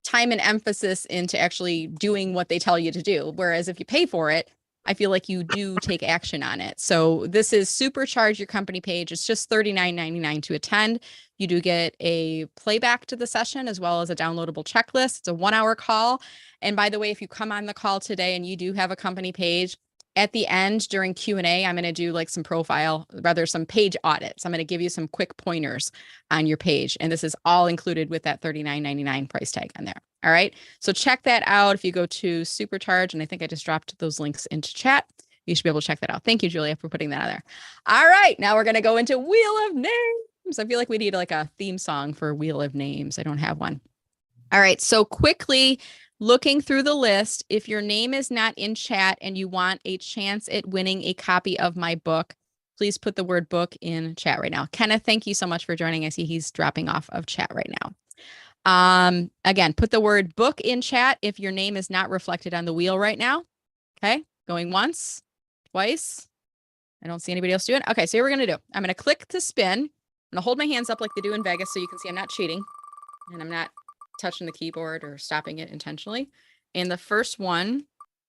time and emphasis into actually doing what they tell you to do. Whereas if you pay for it, I feel like you do take action on it. So this is Supercharge Your Company page. It's just $39.99 to attend. You do get a playback to the session as well as a downloadable checklist. It's a 1-hour call. And by the way, if you come on the call today and you do have a company page, at the end during Q&A, I'm going to do like some some page audits. I'm going to give you some quick pointers on your page. And this is all included with that $39.99 price tag on there. All right. So check that out. If you go to Supercharge, and I think I just dropped those links into chat, you should be able to check that out. Thank you, Julia, for putting that on there. All right. Now we're going to go into Wheel of Names. I feel like we need like a theme song for Wheel of Names. I don't have one. All right. So quickly, looking through the list, if your name is not in chat and you want a chance at winning a copy of my book, please put the word book in chat right now. Kenneth, thank you so much for joining. I see he's dropping off of chat right now. Again, put the word book in chat if your name is not reflected on the wheel right now. Okay, going once, twice. I don't see anybody else doing it. Okay, so here we're going to do. I'm going to click to spin. I'm going to hold my hands up like they do in Vegas so you can see I'm not cheating and I'm not touching the keyboard or stopping it intentionally. And the first one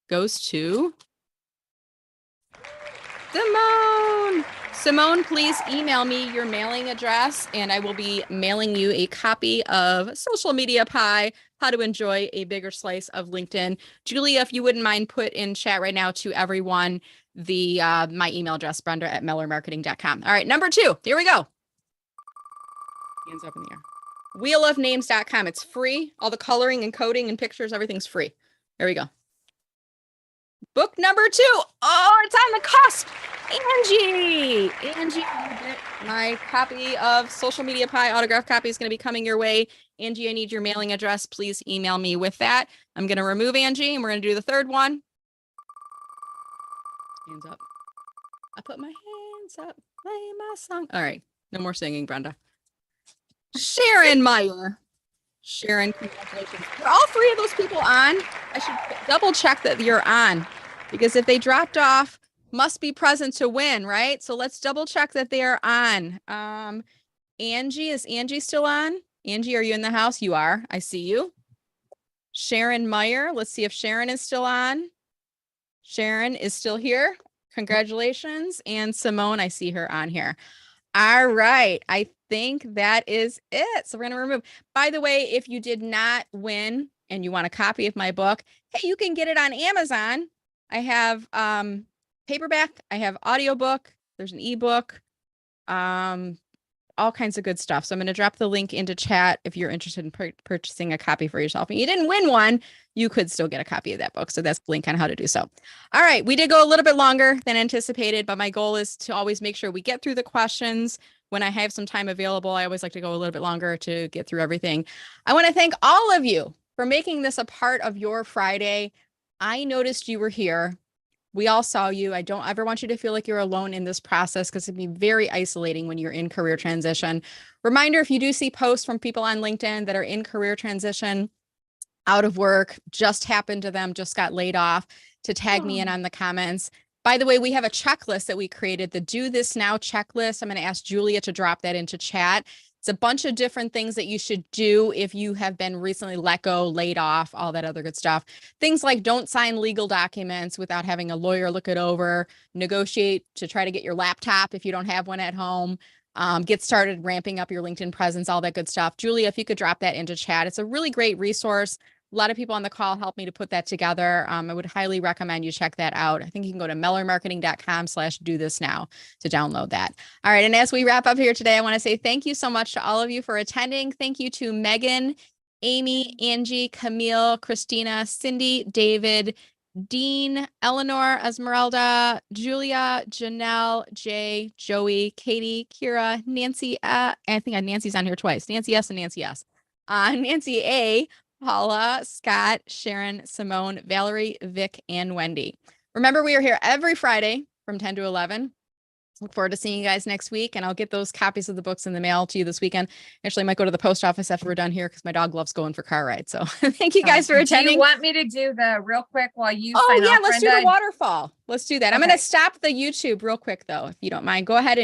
goes to Simone. Simone, please email me your mailing address and I will be mailing you a copy of Social Media Pie, How to Enjoy a Bigger Slice of LinkedIn. Julia, if you wouldn't mind, put in chat right now to everyone the my email address, brenda@mellermarketing.com. All right, number 2, here we go. Hands up in the air. Wheelofnames.com. It's free. All the coloring and coding and pictures, everything's free. There we go. Book number 2. Oh, it's on the cusp. Angie, you get my copy of Social Media Pie. Autograph copy is going to be coming your way. Angie, I need your mailing address. Please email me with that. I'm going to remove Angie and we're going to do the third one. Hands up. I put my hands up. Play my song. All right. No more singing, Brenda. Sharon Meyer. Sharon, congratulations. Are all 3 of those people on? I should double check that you're on because if they dropped off, must be present to win, right? So let's double check that they are on. Angie, is Angie still on? Angie, are you in the house? You are. I see you. Sharon Meyer. Let's see if Sharon is still on. Sharon is still here. Congratulations. And Simone, I see her on here. All right. I think that is it. So we're going to remove. By the way, if you did not win and you want a copy of my book, hey, you can get it on Amazon. I have paperback. I have audiobook. There's an ebook. All kinds of good stuff. So I'm going to drop the link into chat if you're interested in purchasing a copy for yourself. And you didn't win one, you could still get a copy of that book. So that's the link on how to do so. All right. We did go a little bit longer than anticipated, but my goal is to always make sure we get through the questions. When I have some time available, I always like to go a little bit longer to get through everything. I want to thank all of you for making this a part of your Friday. I noticed you were here. We all saw you. I don't ever want you to feel like you're alone in this process because it'd be very isolating when you're in career transition. Reminder, if you do see posts from people on LinkedIn that are in career transition, out of work, just happened to them, just got laid off, to tag me in on the comments. By the way, we have a checklist that we created, the Do This Now checklist. I'm going to ask Julia to drop that into chat. It's a bunch of different things that you should do if you have been recently let go, laid off, all that other good stuff. Things like don't sign legal documents without having a lawyer look it over, negotiate to try to get your laptop if you don't have one at home, get started ramping up your LinkedIn presence, all that good stuff. Julia, if you could drop that into chat. It's a really great resource. A lot of people on the call helped me to put that together. I would highly recommend you check that out. I think you can go to mellermarketing.com/do-this-now to download that. All right. And as we wrap up here today, I want to say thank you so much to all of you for attending. Thank you to Megan, Amy, Angie, Camille, Christina, Cindy, David, Dean, Eleanor, Esmeralda, Julia, Janelle, Jay, Joey, Katie, Kira, Nancy. I think Nancy's on here twice. Nancy S and Nancy S. Nancy A, Paula, Scott, Sharon, Simone, Valerie, Vic, and Wendy. Remember, we are here every Friday from 10 to 11. Look forward to seeing you guys next week, and I'll get those copies of the books in the mail to you this weekend. Actually, I might go to the post office after we're done here because my dog loves going for car rides. So thank you guys for attending. Do you want me to do the real quick while you Oh, sign yeah, off, let's do Brenda? the waterfall. Let's do that. I'm going to stop the YouTube real quick, though, if you don't mind. Go ahead and